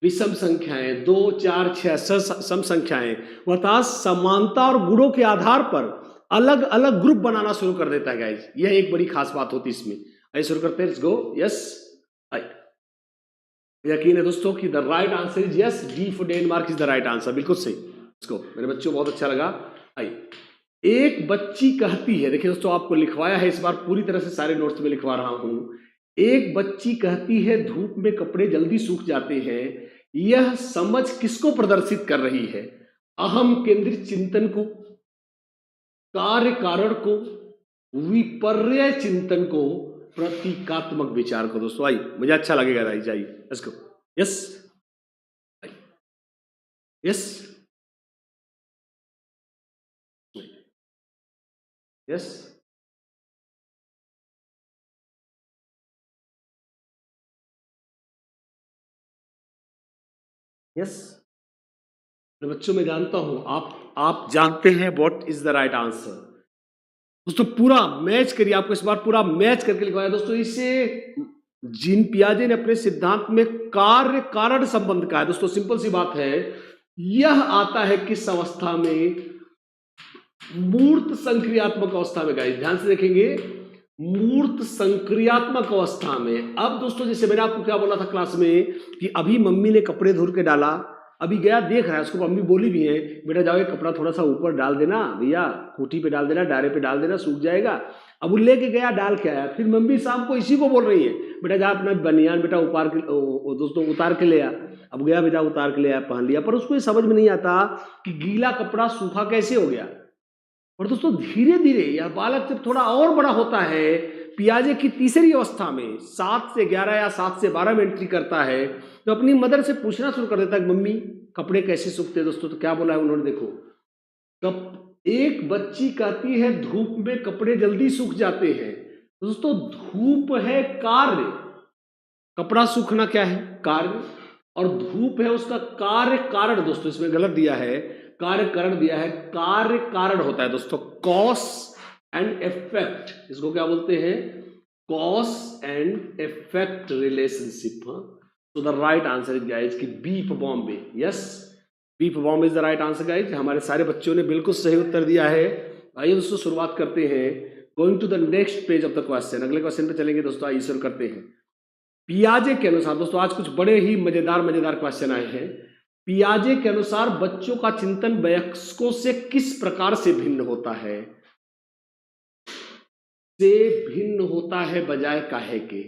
Speaker 1: विषम संख्याएं 2 4 6 सम संख्याएं, अर्थात समानता और गुणों के आधार पर अलग अलग ग्रुप बनाना शुरू कर देता है गाइस। यह एक बड़ी खास बात होती है इसमें। आइए शुरू करते हैं। Let's go. Yes I. यकीन है दोस्तों कि the right answer is yes, D for Denmark is the right answer. बिल्कुल सही। इसको मेरे बच्चों बहुत अच्छा लगा। आइए। एक बच्ची कहती है, देखिए दोस्तों आपको लिखवाया है, इस बार पूरी तरह से सारे नोट्स में लिखवा रहा हूं। एक बच्ची कहती है धूप में कपड़े जल्दी सूख जाते हैं। यह समझ किसको प्रदर्शित कर रही है? अहम केंद्रित चिंतन को, कार्य कारण को, विपर्य चिंतन को, प्रतीकात्मक विचार को। दोस्तों आई, मुझे अच्छा लगेगा। जाइए इसको। यस यस यस यस बच्चों मैं जानता हूं आप जानते हैं what is the right answer. दोस्तों पूरा मैच करिए, आपको इस बार पूरा मैच करके लिखवाया दोस्तों। इसे जीन पियाजे ने अपने सिद्धांत में कार्य कारण संबंध कहा है। दोस्तों सिंपल सी बात है, यह आता है किस अवस्था में? मूर्त संक्रियात्मक अवस्था में। गाइस ध्यान से देखेंगे, मूर्त संक्रियात्मक अवस्था में। अब दोस्तों जैसे मैंने आपको क्या बोला था क्लास में कि अभी मम्मी ने कपड़े धुल के डाला, अभी गया देख रहा है, उसको मम्मी बोली भी है बेटा जाओ ये कपड़ा थोड़ा सा ऊपर डाल देना भैया, खूंटी पे डाल देना, डायरे पे डाल देना, सूख जाएगा। अब वो लेके गया डाल के आया, फिर मम्मी शाम को इसी को बोल रही है बेटा जा अपना बनियान बेटा दोस्तों उतार के ले आ। अब गया बेटा उतार के ले आया, पहन लिया, पर उसको ये समझ में नहीं आता कि गीला कपड़ा सूखा कैसे हो गया। और दोस्तों धीरे धीरे यह बालक जब थोड़ा और बड़ा होता है, पियाजे की तीसरी अवस्था में 7 से 11 या 7 से 12 में एंट्री करता है, तो अपनी मदर से पूछना शुरू कर देता है मम्मी कपड़े कैसे सूखते हैं। दोस्तों तो क्या बोला है उन्होंने, देखो तब एक बच्ची कहती है धूप में कपड़े जल्दी सूख जाते हैं। दोस्तों धूप है कार्य, कपड़ा सूखना क्या है? कार्य, और धूप है उसका कार्य कारण। दोस्तों इसमें गलत दिया है, कार्य कारण दिया है, कार्य कारण होता है दोस्तों, कॉस एंड इफेक्ट, इसको क्या बोलते हैं? Cause and effect relationship. तो the right answer is guys कि B for Bombay. Yes B for Bombay is the right answer guys. हमारे सारे बच्चों ने बिल्कुल सही उत्तर दिया है। आइए दोस्तों शुरुआत करते हैं, going to the next page of the question. अगले क्वेश्चन पे चलेंगे दोस्तों, आइए शुरू करते हैं। पियाजे के अनुसार दोस्तों आज कुछ बड़े ही मजेदार क्वेश्चन आए हैं। पियाजे के अनुसार बच्चों का चिंतन वयस्कों से किस प्रकार से भिन्न होता है? से भिन्न होता है बजाय काहे के,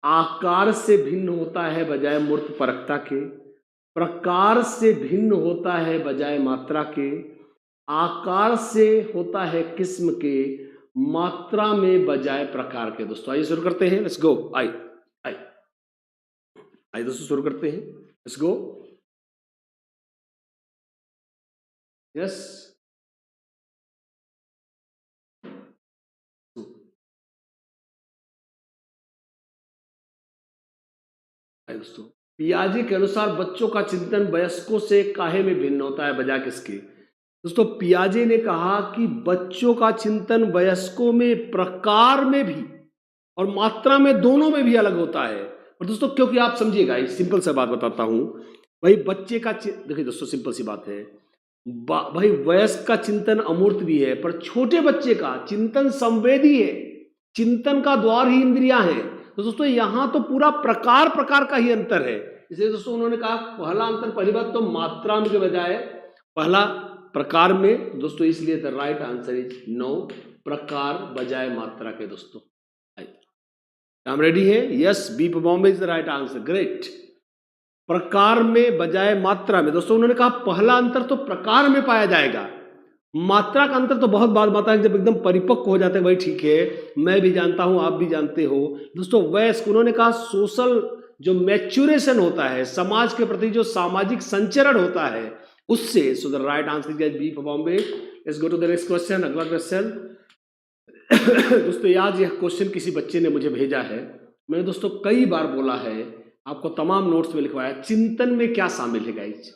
Speaker 1: आकार से भिन्न होता है बजाय मूर्त परकता के, प्रकार से भिन्न होता है बजाय मात्रा के, आकार से होता है किस्म के, मात्रा में बजाय प्रकार के। दोस्तों आइए शुरू करते हैं, लेट्स गो। आइए दोस्तों शुरू करते हैं, लेट्स गो। यस दोस्तों पियाजे के अनुसार बच्चों का चिंतन वयस्कों से काहे में भिन्न होता है बजाय किसके? दोस्तों पियाजे ने कहा कि बच्चों का चिंतन वयस्कों में प्रकार में भी और मात्रा में, दोनों में भी अलग होता है। और दोस्तों क्योंकि आप समझिएगा, सिंपल सा बात बताता हूं भाई, बच्चे का देखिए दोस्तों सिंपल सी बात है भाई, वयस्क का चिंतन अमूर्त भी है, पर छोटे बच्चे का चिंतन संवेदी है, चिंतन का द्वार ही इंद्रियां हैं। तो दोस्तों यहां तो पूरा प्रकार प्रकार का ही अंतर है। इसलिए दोस्तों उन्होंने कहा पहला अंतर, पहली बात तो मात्रा में के बजाय पहला प्रकार में। दोस्तों इसलिए the right answer is no, प्रकार बजाय मात्रा के। दोस्तों हम रेडी है? Yes B Bombay is the right answer, great. प्रकार में बजाय मात्रा में। दोस्तों उन्होंने कहा पहला अंतर तो प्रकार में पाया जाएगा, मात्रा का अंतर तो बहुत बाद माता है जब एकदम परिपक्व हो जाते हैं, वही ठीक है, मैं भी जानता हूं आप भी जानते हो। दोस्तों वयस्क, उन्होंने कहा सोशल जो मैच्योरेशन होता है, समाज के प्रति जो सामाजिक संचरण होता है उससे। So the right answer is B for Bombay. Let's go to the next question, अगला क्वेश्चन। दोस्तों आज यह क्वेश्चन किसी बच्चे ने मुझे भेजा है। मैंने दोस्तों कई बार बोला है, आपको तमाम नोट्स में लिखवाया, चिंतन में क्या शामिल है गाइज।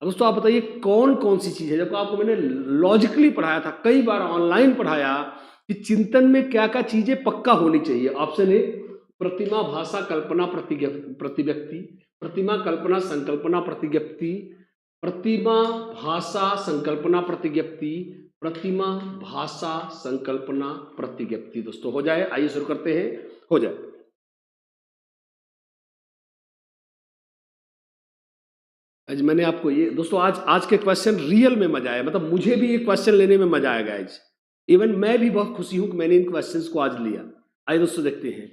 Speaker 1: दोस्तों आप बताइए कौन कौन सी चीज है, जब आपको मैंने लॉजिकली पढ़ाया था, कई बार ऑनलाइन पढ़ाया कि चिंतन में क्या क्या चीजें पक्का होनी चाहिए। ऑप्शन ए प्रतिमा, भाषा, कल्पना, प्रतिव्यक्ति, प्रतिमा, कल्पना, संकल्पना, प्रतिज्ञप्ति, प्रतिमा, भाषा, संकल्पना, प्रतिज्ञप्ति, प्रतिमा, भाषा, संकल्पना, प्रतिज्ञप्ति। दोस्तों हो जाए, आइए शुरू करते हैं, हो जाए। आज मैंने आपको ये दोस्तों आज के क्वेश्चन रियल में मजा आया, मतलब मुझे भी ये क्वेश्चन लेने में मजा आएगा आज। इवन मैं भी बहुत खुशी हूं कि मैंने इन क्वेश्चंस को आज लिया। आइए दोस्तों देखते हैं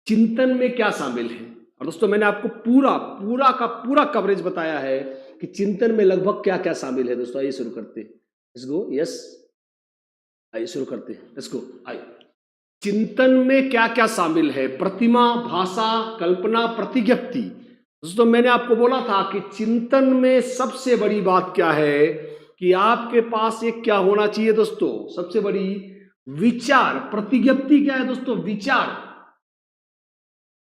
Speaker 1: चिंतन में क्या शामिल है। और दोस्तों मैंने आपको पूरा कवरेज बताया है कि चिंतन में लगभग क्या क्या शामिल है। दोस्तों आइए शुरू करते हैं, लेट्स गो। यस आइए शुरू करते हैं, लेट्स गो। आइए चिंतन में क्या क्या शामिल है? प्रतिमा, भाषा, कल्पना, प्रतिज्ञप्ति। दोस्तों मैंने आपको बोला था कि चिंतन में सबसे बड़ी बात क्या है कि आपके पास एक क्या होना चाहिए दोस्तों, सबसे बड़ी विचार। प्रतिज्ञप्ति क्या है दोस्तों? विचार,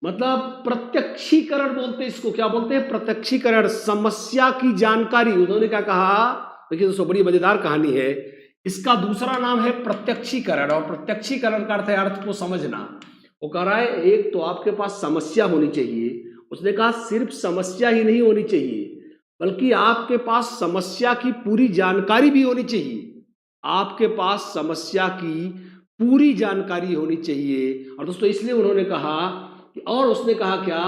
Speaker 1: मतलब प्रत्यक्षीकरण बोलते हैं इसको। क्या बोलते हैं? प्रत्यक्षीकरण, समस्या की जानकारी। उन्होंने क्या कहा? देखिए दोस्तों, बड़ी मजेदार कहानी है। इसका दूसरा नाम है प्रत्यक्षीकरण, और प्रत्यक्षीकरण का अर्थ है अर्थ को समझना। वो कह रहा है एक तो आपके पास समस्या होनी चाहिए। उसने कहा सिर्फ समस्या ही नहीं होनी चाहिए, बल्कि आपके पास समस्या की पूरी जानकारी भी होनी चाहिए। आपके पास समस्या की पूरी जानकारी होनी चाहिए। और दोस्तों इसलिए उन्होंने कहा और उसने कहा क्या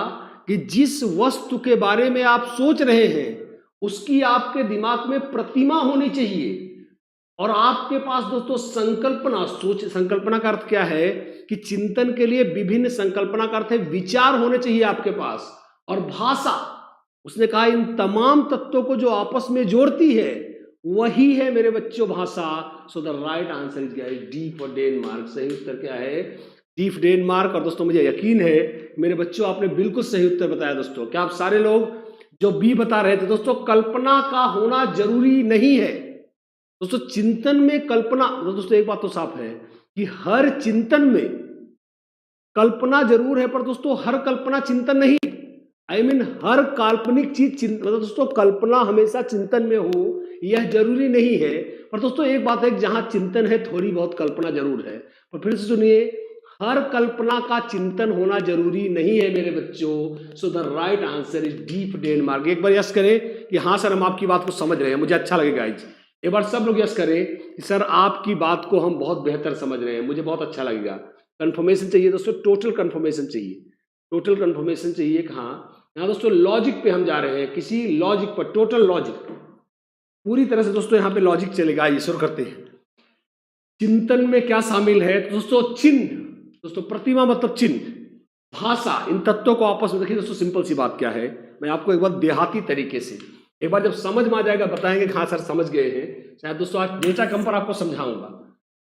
Speaker 1: कि जिस वस्तु के बारे में आप सोच रहे हैं उसकी आपके दिमाग में प्रतिमा होनी चाहिए। और आपके पास दोस्तों संकल्पना, सोच, संकल्पना का अर्थ क्या है कि चिंतन के लिए विभिन्न, संकल्पना का अर्थ है विचार होने चाहिए आपके पास। और भाषा, उसने कहा इन तमाम तत्वों को जो आपस में जोड़ती है वही है मेरे बच्चों भाषा। सो the right answer is guys D for Denmark. सही उत्तर क्या है? D for Denmark. और दोस्तों मुझे यकीन है मेरे बच्चों आपने बिल्कुल सही उत्तर बताया। दोस्तों क्या आप सारे लोग जो बी बता रहे थे? दोस्तों कल्पना का होना जरूरी नहीं है। दोस्तों चिंतन में कल्पना, दोस्तों एक बात तो साफ है कि हर चिंतन में कल्पना जरूर है, पर दोस्तों हर कल्पना चिंतन नहीं। आई मीन हर काल्पनिक चीज मतलब दोस्तों कल्पना हमेशा चिंतन में हो यह जरूरी नहीं है। पर दोस्तों एक बात है कि जहां चिंतन है थोड़ी बहुत कल्पना जरूर है। पर फिर से सुनिए, हर कल्पना का चिंतन होना जरूरी नहीं है मेरे बच्चों। सो the right answer is D for Denmark. एक बार यस करें कि हाँ सर हम आपकी बात को समझ रहे हैं, मुझे अच्छा लगेगा। एक बार सब लोग यस करें कि सर आपकी बात को हम बहुत बेहतर समझ रहे हैं, मुझे बहुत अच्छा लगेगा। कंफर्मेशन चाहिए दोस्तों, टोटल कंफर्मेशन चाहिए, टोटल कंफर्मेशन चाहिए। कहाँ? यहाँ दोस्तों लॉजिक पे हम जा रहे हैं, किसी लॉजिक पर, टोटल लॉजिक पूरी तरह से। दोस्तों यहाँ पे लॉजिक चलेगा। ये शुरू करते हैं। चिंतन में क्या शामिल है दोस्तों? चिन्ह, दोस्तों प्रतिमा मतलब चिन्ह, भाषा, इन तत्वों को आपस में। देखिए दोस्तों सिंपल सी बात क्या है, मैं आपको एक बार देहाती तरीके से, एक बार जब समझ में आ जाएगा बताएंगे हाँ सर समझ गए हैं। शायद दोस्तों आज डेटा कम पर आपको समझाऊंगा।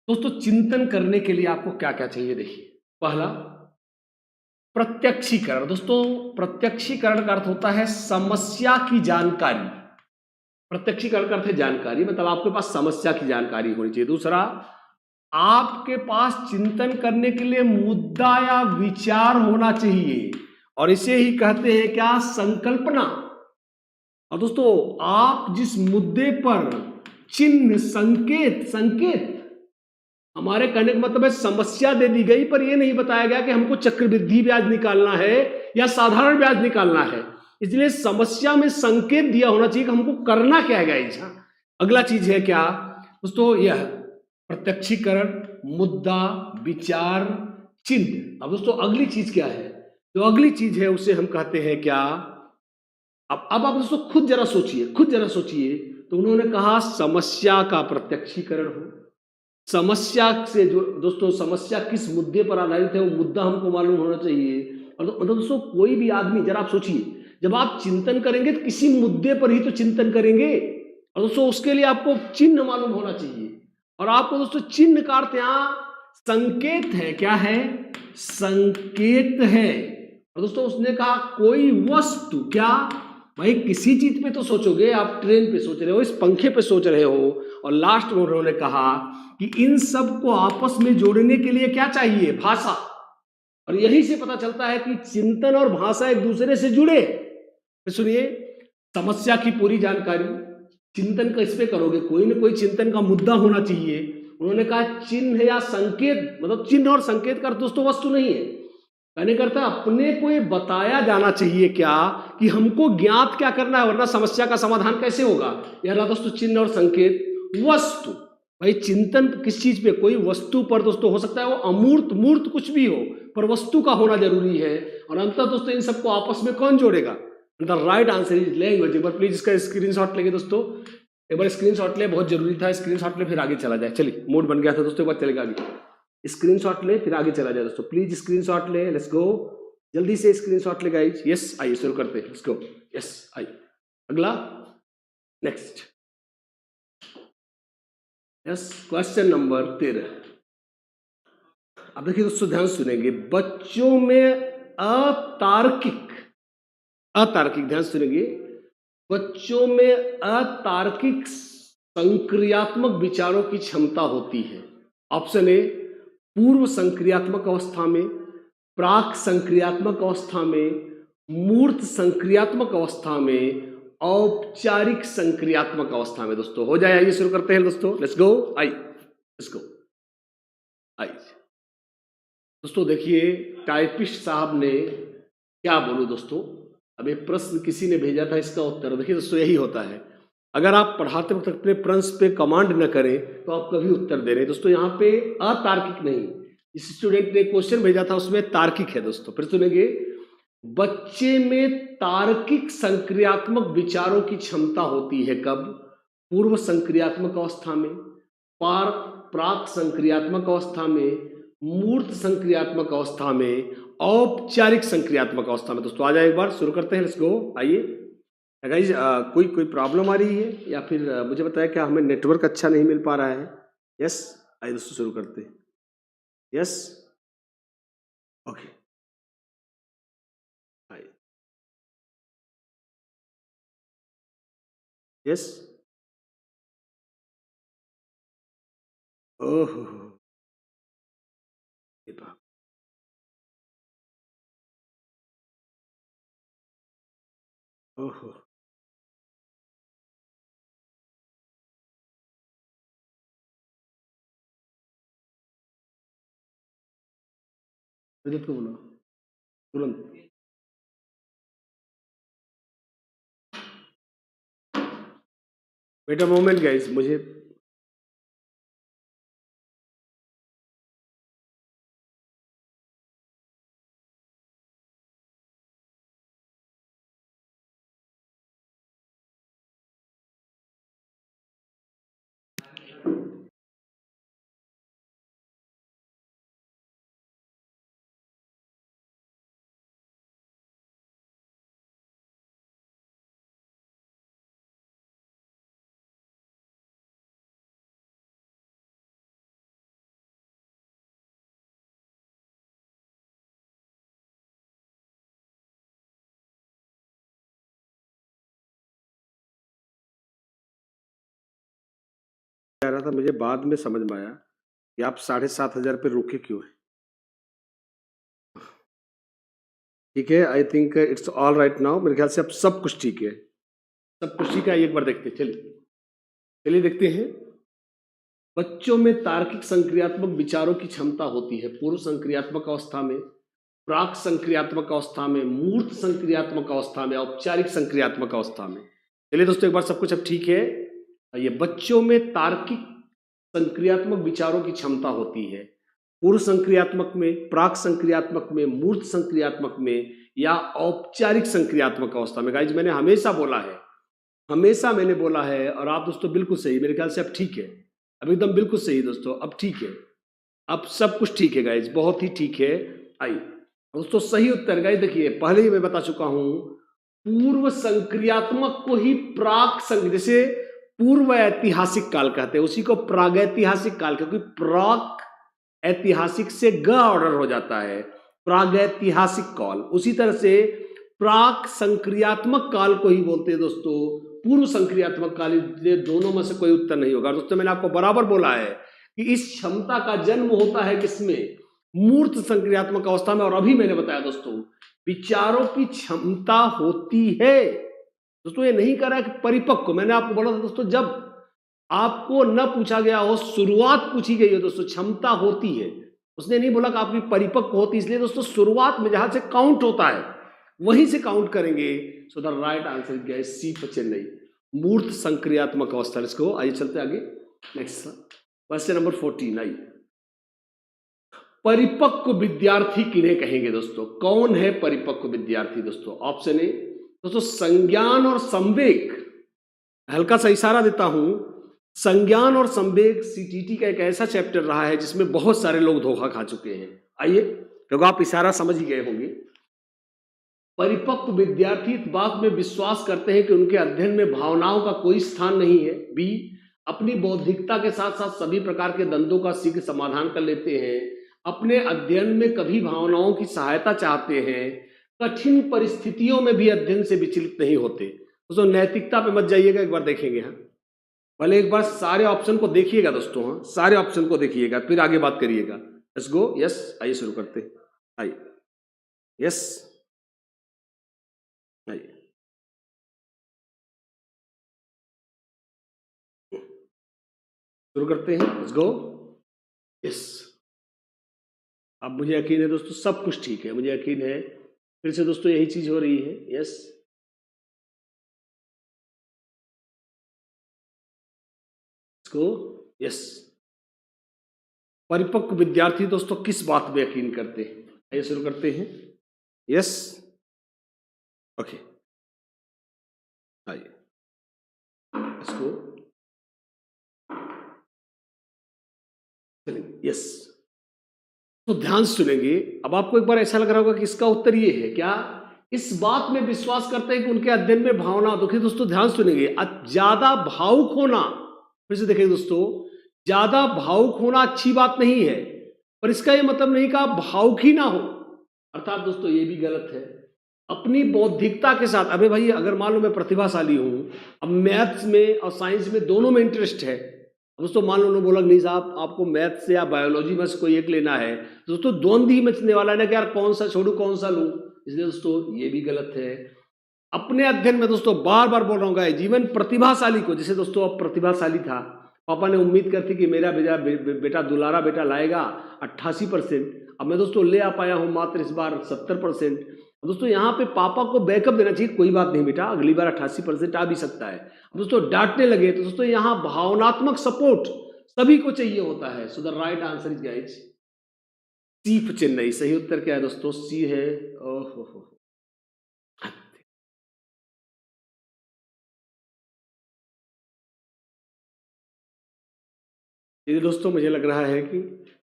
Speaker 1: दोस्तों चिंतन करने के लिए आपको क्या क्या चाहिए? देखिए पहला प्रत्यक्षीकरण। दोस्तों प्रत्यक्षीकरण का अर्थ होता है समस्या की जानकारी। प्रत्यक्षीकरण का अर्थ है जानकारी, मतलब आपके पास समस्या की जानकारी होनी चाहिए। दूसरा, आपके पास चिंतन करने के लिए मुद्दा या विचार होना चाहिए, और इसे ही कहते हैं क्या? संकल्पना। और दोस्तों आप जिस मुद्दे पर चिन्ह, संकेत, संकेत, हमारे कहने का मतलब है समस्या दे दी गई पर यह नहीं बताया गया कि हमको चक्रवृद्धि ब्याज निकालना है या साधारण ब्याज निकालना है। इसलिए समस्या में संकेत दिया होना चाहिए कि हमको करना क्या है गाइस। अगला चीज है क्या दोस्तों? यह प्रत्यक्षीकरण, मुद्दा, विचार, चिन्ह। अब दोस्तों अगली चीज क्या है? जो अगली चीज है उसे हम कहते हैं क्या? अब आप दोस्तों खुद जरा सोचिए, खुद जरा सोचिए। तो उन्होंने कहा समस्या का प्रत्यक्षीकरण हो। समस्या से जो दोस्तों, समस्या किस मुद्दे पर आधारित है वो मुद्दा हमको मालूम होना चाहिए। और मतलब दोस्तों कोई भी आदमी, जरा आप सोचिए, जब आप चिंतन करेंगे तो किसी मुद्दे पर ही तो चिंतन करेंगे, और दोस्तों उसके लिए आपको चिन्ह मालूम होना चाहिए। और आपको दोस्तों चिन्ह का अर्थ यहाँ संकेत है। क्या है? संकेत है। और दोस्तों उसने कहा कोई वस्तु, क्या भाई किसी चीज पे तो सोचोगे, आप ट्रेन पे सोच रहे हो, इस पंखे पे सोच रहे हो। और लास्ट में उन्होंने कहा कि इन सब को आपस में जोड़ने के लिए क्या चाहिए? भाषा। और यही से पता चलता है कि चिंतन और भाषा एक दूसरे से जुड़े। तो सुनिए, समस्या की पूरी जानकारी, चिंतन किस पे करोगे? कोई ना कोई चिंतन का मुद्दा होना चाहिए। उन्होंने कहा चिन्ह या संकेत, मतलब चिन्ह और संकेत का दोस्तों वस्तु नहीं है, कहने करता अपने को ये बताया जाना चाहिए क्या कि हमको ज्ञात क्या करना है, वरना समस्या का समाधान कैसे होगा? यार दोस्तों चिन्ह और संकेत, वस्तु। भाई चिंतन किस चीज पे? कोई वस्तु पर दोस्तों, हो सकता है वो अमूर्त, मूर्त कुछ भी हो, पर वस्तु का होना जरूरी है। और अंततः दोस्तों इन सबको आपस में कौन जोड़ेगा? The right answer is language. एक बार प्लीज इसका स्क्रीनशॉट लेंगे दोस्तों, एक बार स्क्रीनशॉट ले, बहुत जरूरी था। स्क्रीनशॉट ले फिर आगे चला जाए। चलिए मूड बन गया था दोस्तों, एक बार चलेगा आगे। स्क्रीनशॉट ले फिर आगे चला जाए दोस्तों, प्लीज स्क्रीनशॉट ले। लेट्स गो, जल्दी से स्क्रीनशॉट ले गाइस। यस आइए शुरू करते हैं। Let's go. यस आइए अगला, नेक्स्ट। Yes question number 13। अब देखिए दोस्तों ध्यान सुनेंगे। बच्चों में अतार्किक अतार्किक, ध्यान से सुनेंगे, बच्चों में अतार्किक संक्रियात्मक विचारों की क्षमता होती है। ऑप्शन ए पूर्व संक्रियात्मक अवस्था में, प्राक संक्रियात्मक अवस्था में, मूर्त संक्रियात्मक अवस्था में, औपचारिक संक्रियात्मक अवस्था में। दोस्तों हो जाए, आइए शुरू करते हैं दोस्तों, लेट्स गो, आइए लेट्स गो, आइए दोस्तों। देखिए टाइपिस्ट साहब ने क्या बोलूं दोस्तों, अब एक प्रश्न किसी ने भेजा था, इसका उत्तर देखिए दोस्तों यही होता है। अगर आप पढ़ाते वक्त अपने प्रश्न पे कमांड न करें तो आप कभी उत्तर दे रहे हैं दोस्तों। यहाँ पे अतार्किक नहीं, इस स्टूडेंट ने क्वेश्चन भेजा था उसमें तार्किक है दोस्तों। फिर सुनेंगे, बच्चे में तार्किक संक्रियात्मक विचारों की क्षमता होती है कब? पूर्व संक्रियात्मक अवस्था में, प्राक संक्रियात्मक अवस्था में, मूर्त संक्रियात्मक अवस्था में, औपचारिक संक्रियात्मक अवस्था में। दोस्तों आ जाए, एक बार शुरू करते हैं, लेट्स गो, आइए गाइस। कोई प्रॉब्लम आ रही है या फिर मुझे बताया क्या हमें नेटवर्क अच्छा नहीं मिल पा रहा है? यस, आइए दोस्तों शुरू करते हैं। यस, ओके, आइए, यस, ओहो, ये बात, ओहो, विद्युत को बोलो तुरंत। वेट अ मोमेंट गाइस, मुझे कह रहा था, मुझे बाद में समझ में आया कि आप 7,500 पे रुके क्यों है। ठीक है, I think it's all right now. मेरे ख्याल से अब सब कुछ ठीक है, सब कुछ ठीक है। एक बार देखते हैं, चलिए देखते हैं। बच्चों में तार्किक संक्रियात्मक विचारों की क्षमता होती है पूर्व संक्रियात्मक अवस्था में, प्राक संक्रियात्मक अवस्था में, मूर्त संक्रियात्मक अवस्था में, औपचारिक संक्रियात्मक अवस्था में। चलिए दोस्तों एक बार सब कुछ अब ठीक है। ये बच्चों में तार्किक संक्रियात्मक विचारों की क्षमता होती है पूर्व संक्रियात्मक में, प्राक संक्रियात्मक में, मूर्त संक्रियात्मक में या औपचारिक संक्रियात्मक अवस्था में। गाइज मैंने हमेशा बोला है, हमेशा मैंने बोला है, और आप दोस्तों बिल्कुल सही, मेरे ख्याल से अब ठीक है, अब एकदम बिल्कुल सही दोस्तों, अब ठीक है, अब सब कुछ ठीक है गाइज, बहुत ही ठीक है। आइए दोस्तों सही उत्तर गाइज, देखिए पहले ही मैं बता चुका हूं, पूर्व संक्रियात्मक को ही प्राक संक्रिय, जैसे पूर्व ऐतिहासिक काल कहते हैं उसी को प्रागैतिहासिक काल, क्योंकि प्राक ऐतिहासिक से ग ऑर्डर हो जाता है, प्रागैतिहासिक काल। उसी तरह से प्राक संक्रियात्मक काल को ही बोलते हैं दोस्तों पूर्व संक्रियात्मक काल। दोनों में से कोई उत्तर नहीं होगा दोस्तों। मैंने आपको बराबर बोला है कि इस क्षमता का जन्म होता है किसमें? मूर्त संक्रियात्मक अवस्था में। और अभी मैंने बताया दोस्तों विचारों की क्षमता होती है दोस्तों, ये नहीं कह रहा कि परिपक्व। मैंने आपको बोला था दोस्तों, जब आपको न पूछा गया हो, शुरुआत पूछी गई हो दोस्तों, क्षमता होती है, उसने नहीं बोला कि आपकी परिपक्व होती। इसलिए दोस्तों शुरुआत में जहां से काउंट होता है वहीं से काउंट करेंगे। So the right answer is C for Chennai, मूर्त संक्रियात्मक अवस्था। इसको आइए चलते आगे, नेक्स्ट क्वेश्चन नंबर 14। आइए, परिपक्व विद्यार्थी किन्हें कहेंगे दोस्तों? कौन है परिपक्व विद्यार्थी दोस्तों? ऑप्शन ए दोस्तों संज्ञान और संवेग, हल्का सा इशारा देता हूं, संज्ञान और संवेग सीटीटी का एक ऐसा चैप्टर रहा है जिसमें बहुत सारे लोग धोखा खा चुके हैं। आइए, क्योंकि आप इशारा समझ ही गए होंगे। परिपक्व विद्यार्थी इस बात में विश्वास करते हैं कि उनके अध्ययन में भावनाओं का कोई स्थान नहीं है। बी, अपनी बौद्धिकता के साथ साथ सभी प्रकार के द्वंद्वों का शीघ्र समाधान कर लेते हैं, अपने अध्ययन में कभी भावनाओं की सहायता चाहते हैं, कठिन परिस्थितियों में भी अध्ययन से विचलित नहीं होते। दोस्तों नैतिकता पे मत जाइएगा, एक बार देखेंगे। हाँ, पहले एक बार सारे ऑप्शन को देखिएगा दोस्तों। हाँ, सारे ऑप्शन को देखिएगा, फिर आगे बात करिएगा। Let's go. यस, आइए शुरू करते हैं। आइए, यस, आइए शुरू करते हैं। Let's go. यस, अब मुझे यकीन है दोस्तों सब कुछ ठीक है, मुझे यकीन है। फिर से दोस्तों यही चीज हो रही है। यस, को यस, परिपक्व विद्यार्थी दोस्तों किस बात में यकीन करते हैं? आइए शुरू करते हैं। यस, ओके, आइए इसको चलेंगे। यस, तो ध्यान से सुनेंगे। अब आपको एक बार ऐसा लग रहा होगा कि इसका उत्तर ये है क्या? इस बात में विश्वास करते हैं कि उनके अध्ययन में भावना। देखिए दोस्तों ध्यान सुनेंगे, ज्यादा भावुक होना, फिर से देखिए दोस्तों, ज्यादा भावुक होना अच्छी बात नहीं है, पर इसका ये मतलब नहीं कि आप भावुक ही ना हो। अर्थात दोस्तों ये भी गलत है। अपनी बौद्धिकता के साथ, अबे भाई अगर मान लो मैं प्रतिभाशाली हूं, अब मैथ्स में और साइंस में दोनों में इंटरेस्ट है, दोस्तों मान लो उन्होंने बोला नहीं साहब आपको मैथ्स से या बायोलॉजी में से कोई एक लेना है, दोस्तों द्वंद्व ही मचने वाला है ना कि यार कौन सा छोड़ू कौन सा लूं। इसलिए दोस्तों ये भी गलत है। अपने अध्ययन में दोस्तों बार बार बोल रहा हूँ जीवन प्रतिभाशाली को, जैसे दोस्तों अब प्रतिभाशाली था, पापा ने उम्मीद करती कि मेरा बेटा दुलारा बेटा लाएगा 88%, अब मैं दोस्तों ले आ पाया हूँ मात्र इस बार 70%। दोस्तों यहाँ पे पापा को बैकअप देना चाहिए, कोई बात नहीं बेटा अगली बार 88% आ भी सकता है। दोस्तों डांटने लगे तो दोस्तों यहाँ भावनात्मक सपोर्ट सभी को चाहिए होता है। So the right answer is guys C for Chennai. सही उत्तर क्या है दोस्तों? सी है। ओहो, ये दोस्तों मुझे लग रहा है कि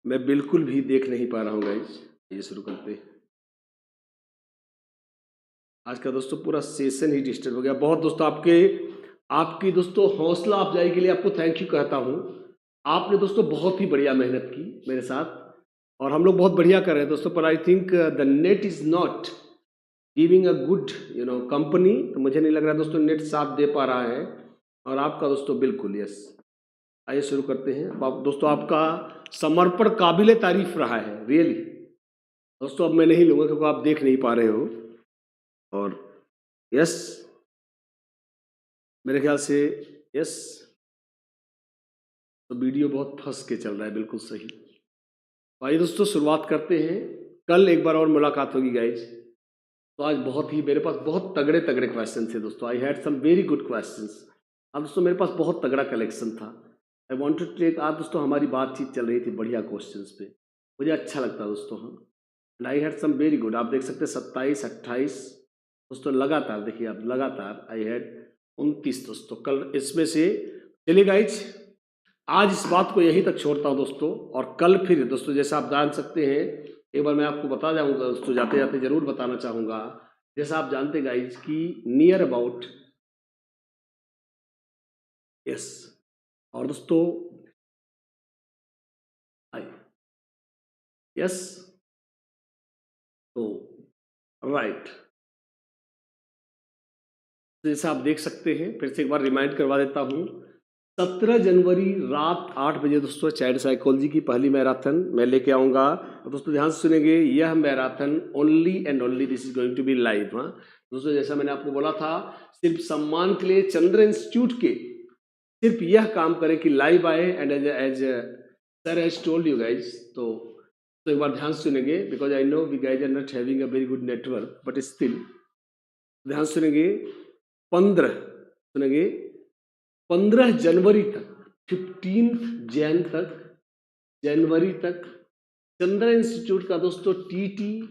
Speaker 1: मैं बिल्कुल भी देख नहीं पा रहा हूँ गाइज। ये शुरू करते हैं। आज का दोस्तों पूरा सेशन ही डिस्टर्ब हो गया बहुत। दोस्तों आपकी दोस्तों हौसला अफजाई के लिए आपको थैंक यू कहता हूँ। आपने दोस्तों बहुत ही बढ़िया मेहनत की मेरे साथ और हम लोग बहुत बढ़िया कर रहे हैं दोस्तों, पर I think the net is not giving a good company. तो मुझे नहीं लग रहा दोस्तों नेट साथ दे पा रहा है, और आपका दोस्तों बिल्कुल। यस, आइए शुरू करते हैं। अब दोस्तों आपका समर्पण काबिले तारीफ रहा है, रियली दोस्तों। अब मैं नहीं लूंगा क्योंकि आप देख नहीं पा रहे हो। और यस, मेरे ख्याल से यस, तो वीडियो बहुत फंस के चल रहा है, बिल्कुल सही। तो आइए दोस्तों शुरुआत करते हैं। कल एक बार और मुलाकात होगी गाइज। तो आज बहुत ही मेरे पास बहुत तगड़े तगड़े क्वेश्चन थे दोस्तों। I had some very good questions. अब दोस्तों मेरे पास बहुत तगड़ा कलेक्शन था। आई वांटेड टू टेक, आज दोस्तों हमारी बातचीत चल रही थी बढ़िया क्वेश्चंस पे, मुझे अच्छा लगता दोस्तों। Hmm and I had some very good. आप देख सकते हैं 27, 28 दोस्तों लगातार, देखिए आप लगातार। आई हैड 29 दोस्तों कल इसमें से। चलिए गाइज आज इस बात को यहीं तक छोड़ता हूँ दोस्तों, और कल फिर दोस्तों जैसा आप जान सकते हैं, एक बार मैं आपको बता जाऊंगा दोस्तों, जाते जाते जरूर बताना चाहूंगा। जैसा आप जानते गाइज कि नियर अबाउट यस, और दोस्तों यस, तो राइट, जैसा आप देख सकते हैं, फिर से एक बार रिमाइंड करवा देता हूं। 17 जनवरी रात 8 बजे दोस्तों चाइल्ड साइकोलॉजी की पहली मैराथन मैं लेके आऊंगा। और दोस्तों ध्यान से सुनेंगे, यह marathon only and only this is going to be live. हाँ दोस्तों, जैसा मैंने आपको बोला था, सिर्फ सम्मान के लिए चंद्र इंस्टीट्यूट के सिर्फ यह काम करें कि लाइव आए, and as sir has told you guys. तो एक बार ध्यान से सुनेंगे, because I know we guys are not having a very good network, but still ध्यान सुनेंगे। 15 जनवरी तक, 15 जनवरी तक चंद्र इंस्टीट्यूट का दोस्तों टीटी,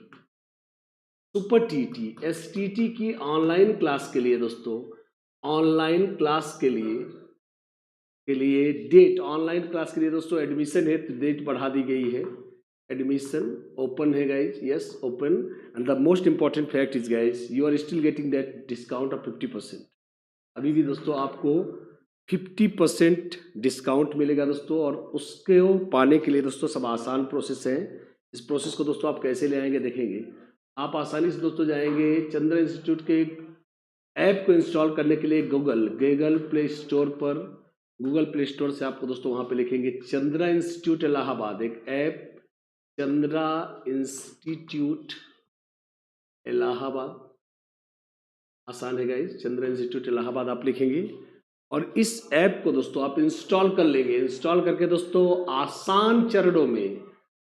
Speaker 1: सुपर टीटी, एसटीटी की ऑनलाइन क्लास के लिए दोस्तों, ऑनलाइन क्लास के लिए डेट, ऑनलाइन क्लास के लिए दोस्तों एडमिशन है तो डेट बढ़ा दी गई है। एडमिशन ओपन है guys, yes open, and the most important fact is guys you are still getting that discount of 50%। अभी भी दोस्तों आपको 50% डिस्काउंट मिलेगा दोस्तों, और उसके पाने के लिए दोस्तों सब आसान प्रोसेस है। इस प्रोसेस को दोस्तों आप कैसे ले आएंगे देखेंगे। आप आसानी से दोस्तों जाएंगे चंद्र इंस्टीट्यूट के ऐप को इंस्टॉल करने के लिए गूगल प्ले स्टोर पर, गूगल प्ले स्टोर से आपको दोस्तों वहाँ पे लिखेंगे चंद्रा इंस्टीट्यूट इलाहाबाद, एक ऐप चंद्रा इंस्टीट्यूट इलाहाबाद, आसान है गाइस, चंद्रा इंस्टीट्यूट इलाहाबाद आप लिखेंगे और इस ऐप को दोस्तों आप इंस्टॉल कर लेंगे। इंस्टॉल करके दोस्तों आसान चरणों में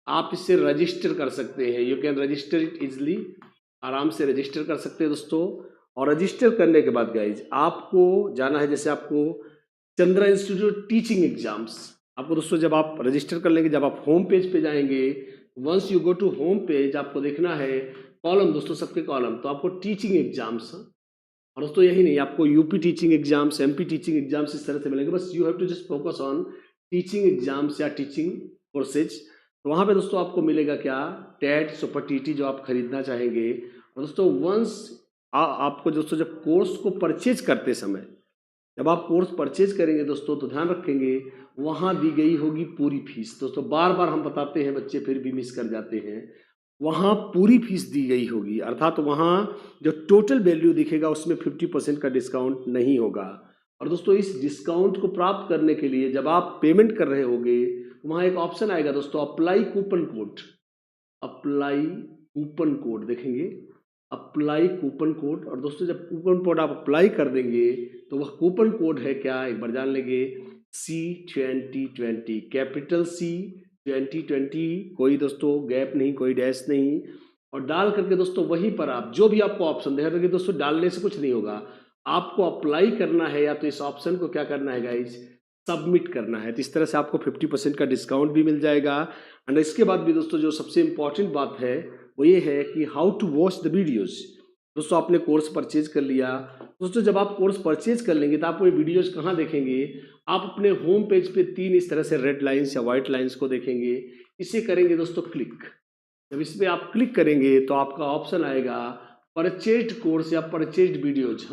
Speaker 1: आप इससे रजिस्टर कर सकते हैं। You can register it easily, आराम से रजिस्टर कर सकते हैं दोस्तों। और रजिस्टर करने के बाद गाइज आपको जाना है, जैसे आपको चंद्रा इंस्टीट्यूट टीचिंग एग्जाम्स, आपको दोस्तों जब आप रजिस्टर कर लेंगे, जब आप होम पेज पे जाएंगे, once you go to home page, आपको देखना है कॉलम दोस्तों, सबके कॉलम, तो आपको टीचिंग एग्जाम्स, और दोस्तों यही नहीं, आपको UP teaching exams, MP teaching exams इस तरह से मिलेंगे। बस you have to just focus on teaching exams या टीचिंग कोर्सेज। तो वहाँ पे दोस्तों आपको मिलेगा क्या, टेट सुपर टीटी जो आप खरीदना चाहेंगे। और दोस्तों वंस आपको दोस्तों जब कोर्स को परचेज करते समय, जब आप कोर्स परचेज करेंगे दोस्तों, तो ध्यान रखेंगे वहाँ दी गई होगी पूरी फीस। दोस्तों बार बार हम बताते हैं, बच्चे फिर भी मिस कर जाते हैं, वहाँ पूरी फीस दी गई होगी, अर्थात वहाँ जो टोटल वैल्यू दिखेगा उसमें 50% का डिस्काउंट नहीं होगा। और दोस्तों इस डिस्काउंट को प्राप्त करने के लिए जब आप पेमेंट कर रहे होंगे, वहाँ एक ऑप्शन आएगा दोस्तों, apply coupon code, apply coupon code देखेंगे, अप्लाई कूपन कोड। और दोस्तों जब कूपन कोड आप अप्लाई कर देंगे तो वह कूपन कोड है क्या, एक बार जान लेंगे, C2020, कैपिटल C2020, कोई दोस्तों गैप नहीं, कोई डैश नहीं, और डाल करके दोस्तों वहीं पर आप जो भी आपको ऑप्शन देगा, देखिए दोस्तों डालने से कुछ नहीं होगा, आपको अप्लाई करना है या तो इस ऑप्शन को क्या करना है गाइज, सबमिट करना है। तो इस तरह से आपको 50% का डिस्काउंट भी मिल जाएगा। एंड इसके बाद भी दोस्तों जो सबसे इंपॉर्टेंट बात है वो ये है कि how to watch the videos. दोस्तों आपने कोर्स परचेज कर लिया, दोस्तों जब आप कोर्स परचेज कर लेंगे तो आप वो वीडियोज कहाँ देखेंगे, आप अपने होम पेज पे 3 इस तरह से रेड लाइंस या व्हाइट लाइंस को देखेंगे। इसे करेंगे दोस्तों क्लिक, जब इस पर आप क्लिक करेंगे तो आपका ऑप्शन आएगा परचेज्ड कोर्स या परचेज्ड वीडियोज,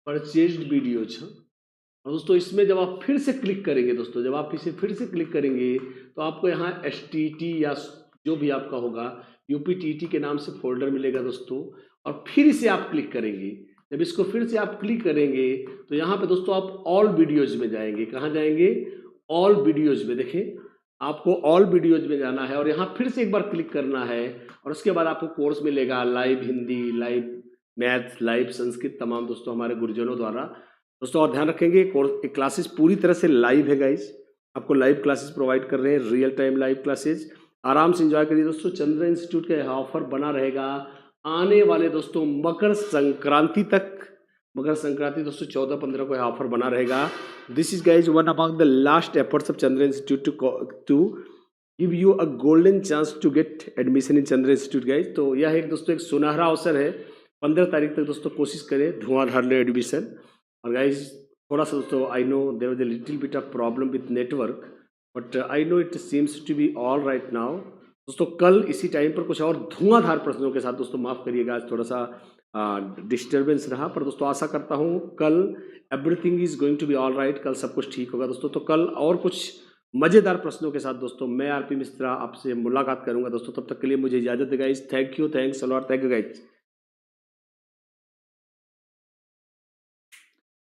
Speaker 1: परचेज्ड वीडियोज। और दोस्तों इसमें जब आप फिर से क्लिक करेंगे, दोस्तों जब आप इसे फिर से क्लिक करेंगे तो आपको यहाँ STT या जो भी आपका होगा UPTT के नाम से फोल्डर मिलेगा दोस्तों, और फिर इसे आप क्लिक करेंगे। जब इसको फिर से आप क्लिक करेंगे तो यहाँ पे दोस्तों आप ऑल वीडियोज में जाएंगे। कहाँ जाएंगे, ऑल वीडियोज में। देखें आपको ऑल वीडियोज में जाना है और यहाँ फिर से एक बार क्लिक करना है, और उसके बाद आपको कोर्स मिलेगा live Hindi, live math, live Sanskrit, तमाम दोस्तों हमारे गुरुजनों द्वारा। दोस्तों और ध्यान रखेंगे कोर्स क्लासेस पूरी तरह से लाइव है गाइस, आपको लाइव क्लासेस प्रोवाइड कर रहे हैं, रियल टाइम लाइव क्लासेस। आराम से एंजॉय करिए दोस्तों। चंद्र इंस्टीट्यूट का यह ऑफर बना रहेगा आने वाले दोस्तों मकर संक्रांति तक। मकर संक्रांति दोस्तों 14-15 को यह ऑफर बना रहेगा। This is guys one among the last efforts of Chandra institute to give you a golden chance to get admission in Chandra institute guys. तो यह एक दोस्तों एक सुनहरा अवसर है, 15 तारीख तक दोस्तों कोशिश करें, धुआंधार ले एडमिशन। और गाइज थोड़ा सा दोस्तों I know there was a little bit of problem with network, but I know it seems to be all right now. दोस्तों कल इसी टाइम पर कुछ और धुआंधार प्रश्नों के साथ दोस्तों, माफ़ करिएगा आज थोड़ा सा डिस्टर्बेंस रहा, पर दोस्तों आशा करता हूँ कल everything is going to be all right, कल सब कुछ ठीक होगा दोस्तों। तो कल और कुछ मज़ेदार प्रश्नों के साथ दोस्तों मैं RP मिश्रा आपसे मुलाकात करूंगा दोस्तों। तब तक के लिए मुझे इजाज़त दें guys. Thank you, thanks a lot, thank you guys.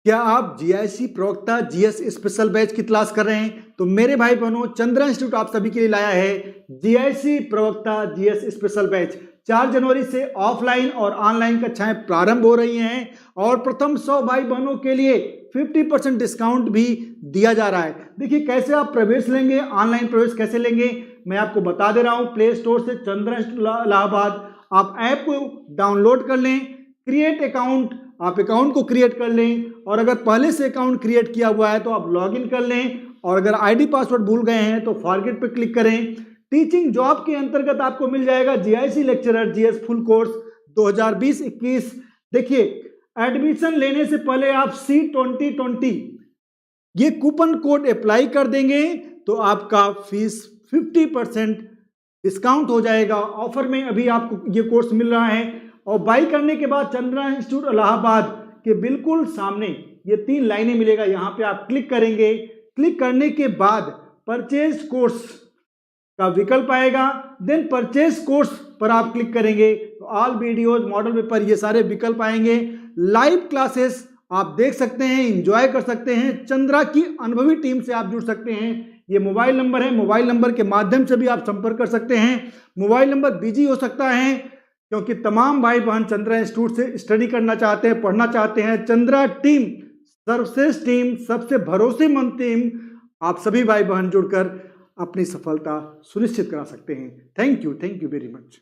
Speaker 2: क्या आप GIC प्रवक्ता GS स्पेशल बैच की तलाश कर रहे हैं? तो मेरे भाई बहनों, चंद्रा इंस्टीट्यूट आप सभी के लिए लाया है GIC प्रवक्ता GS स्पेशल बैच। 4 जनवरी से ऑफलाइन और ऑनलाइन कक्षाएं प्रारंभ हो रही हैं और प्रथम 100 भाई बहनों के लिए 50% डिस्काउंट भी दिया जा रहा है। देखिए कैसे आप प्रवेश लेंगे, ऑनलाइन प्रवेश कैसे लेंगे, मैं आपको बता दे रहा हूं। प्ले स्टोर से चंद्रा इंस्टीट्यूट इलाहाबाद आप ऐप को डाउनलोड कर लें, क्रिएट अकाउंट, आप अकाउंट को क्रिएट कर लें, और अगर पहले से अकाउंट क्रिएट किया हुआ है तो आप लॉगिन कर लें, और अगर ID पासवर्ड भूल गए हैं तो फॉरगेट पर क्लिक करें। टीचिंग जॉब के अंतर्गत आपको मिल जाएगा GIC lecturer GS full course 2020-21। देखिए एडमिशन लेने से पहले आप C2020 ये कूपन कोड अप्लाई कर देंगे तो आपका फीस 50% डिस्काउंट हो जाएगा। ऑफर में अभी आपको ये कोर्स मिल रहा है। और बाई करने के बाद चंद्रा इंस्टीट्यूट इलाहाबाद के बिल्कुल सामने ये 3 लाइनें मिलेगा, यहाँ पे आप क्लिक करेंगे। क्लिक करने के बाद परचेज कोर्स का विकल्प आएगा, देन परचेज कोर्स पर आप क्लिक करेंगे तो ऑल वीडियोज, मॉडल पेपर, ये सारे विकल्प आएंगे। लाइव क्लासेस आप देख सकते हैं, एंजॉय कर सकते हैं। चंद्रा की अनुभवी टीम से आप जुड़ सकते हैं। ये मोबाइल नंबर है, मोबाइल नंबर के माध्यम से भी आप संपर्क कर सकते हैं। मोबाइल नंबर बिजी हो सकता है क्योंकि तमाम भाई बहन चंद्रा इंस्टीट्यूट से स्टडी करना चाहते हैं, पढ़ना चाहते हैं। चंद्रा टीम सर्वश्रेष्ठ टीम, सबसे भरोसेमंद टीम, आप सभी भाई बहन जुड़कर अपनी सफलता सुनिश्चित करा सकते हैं। Thank you very much.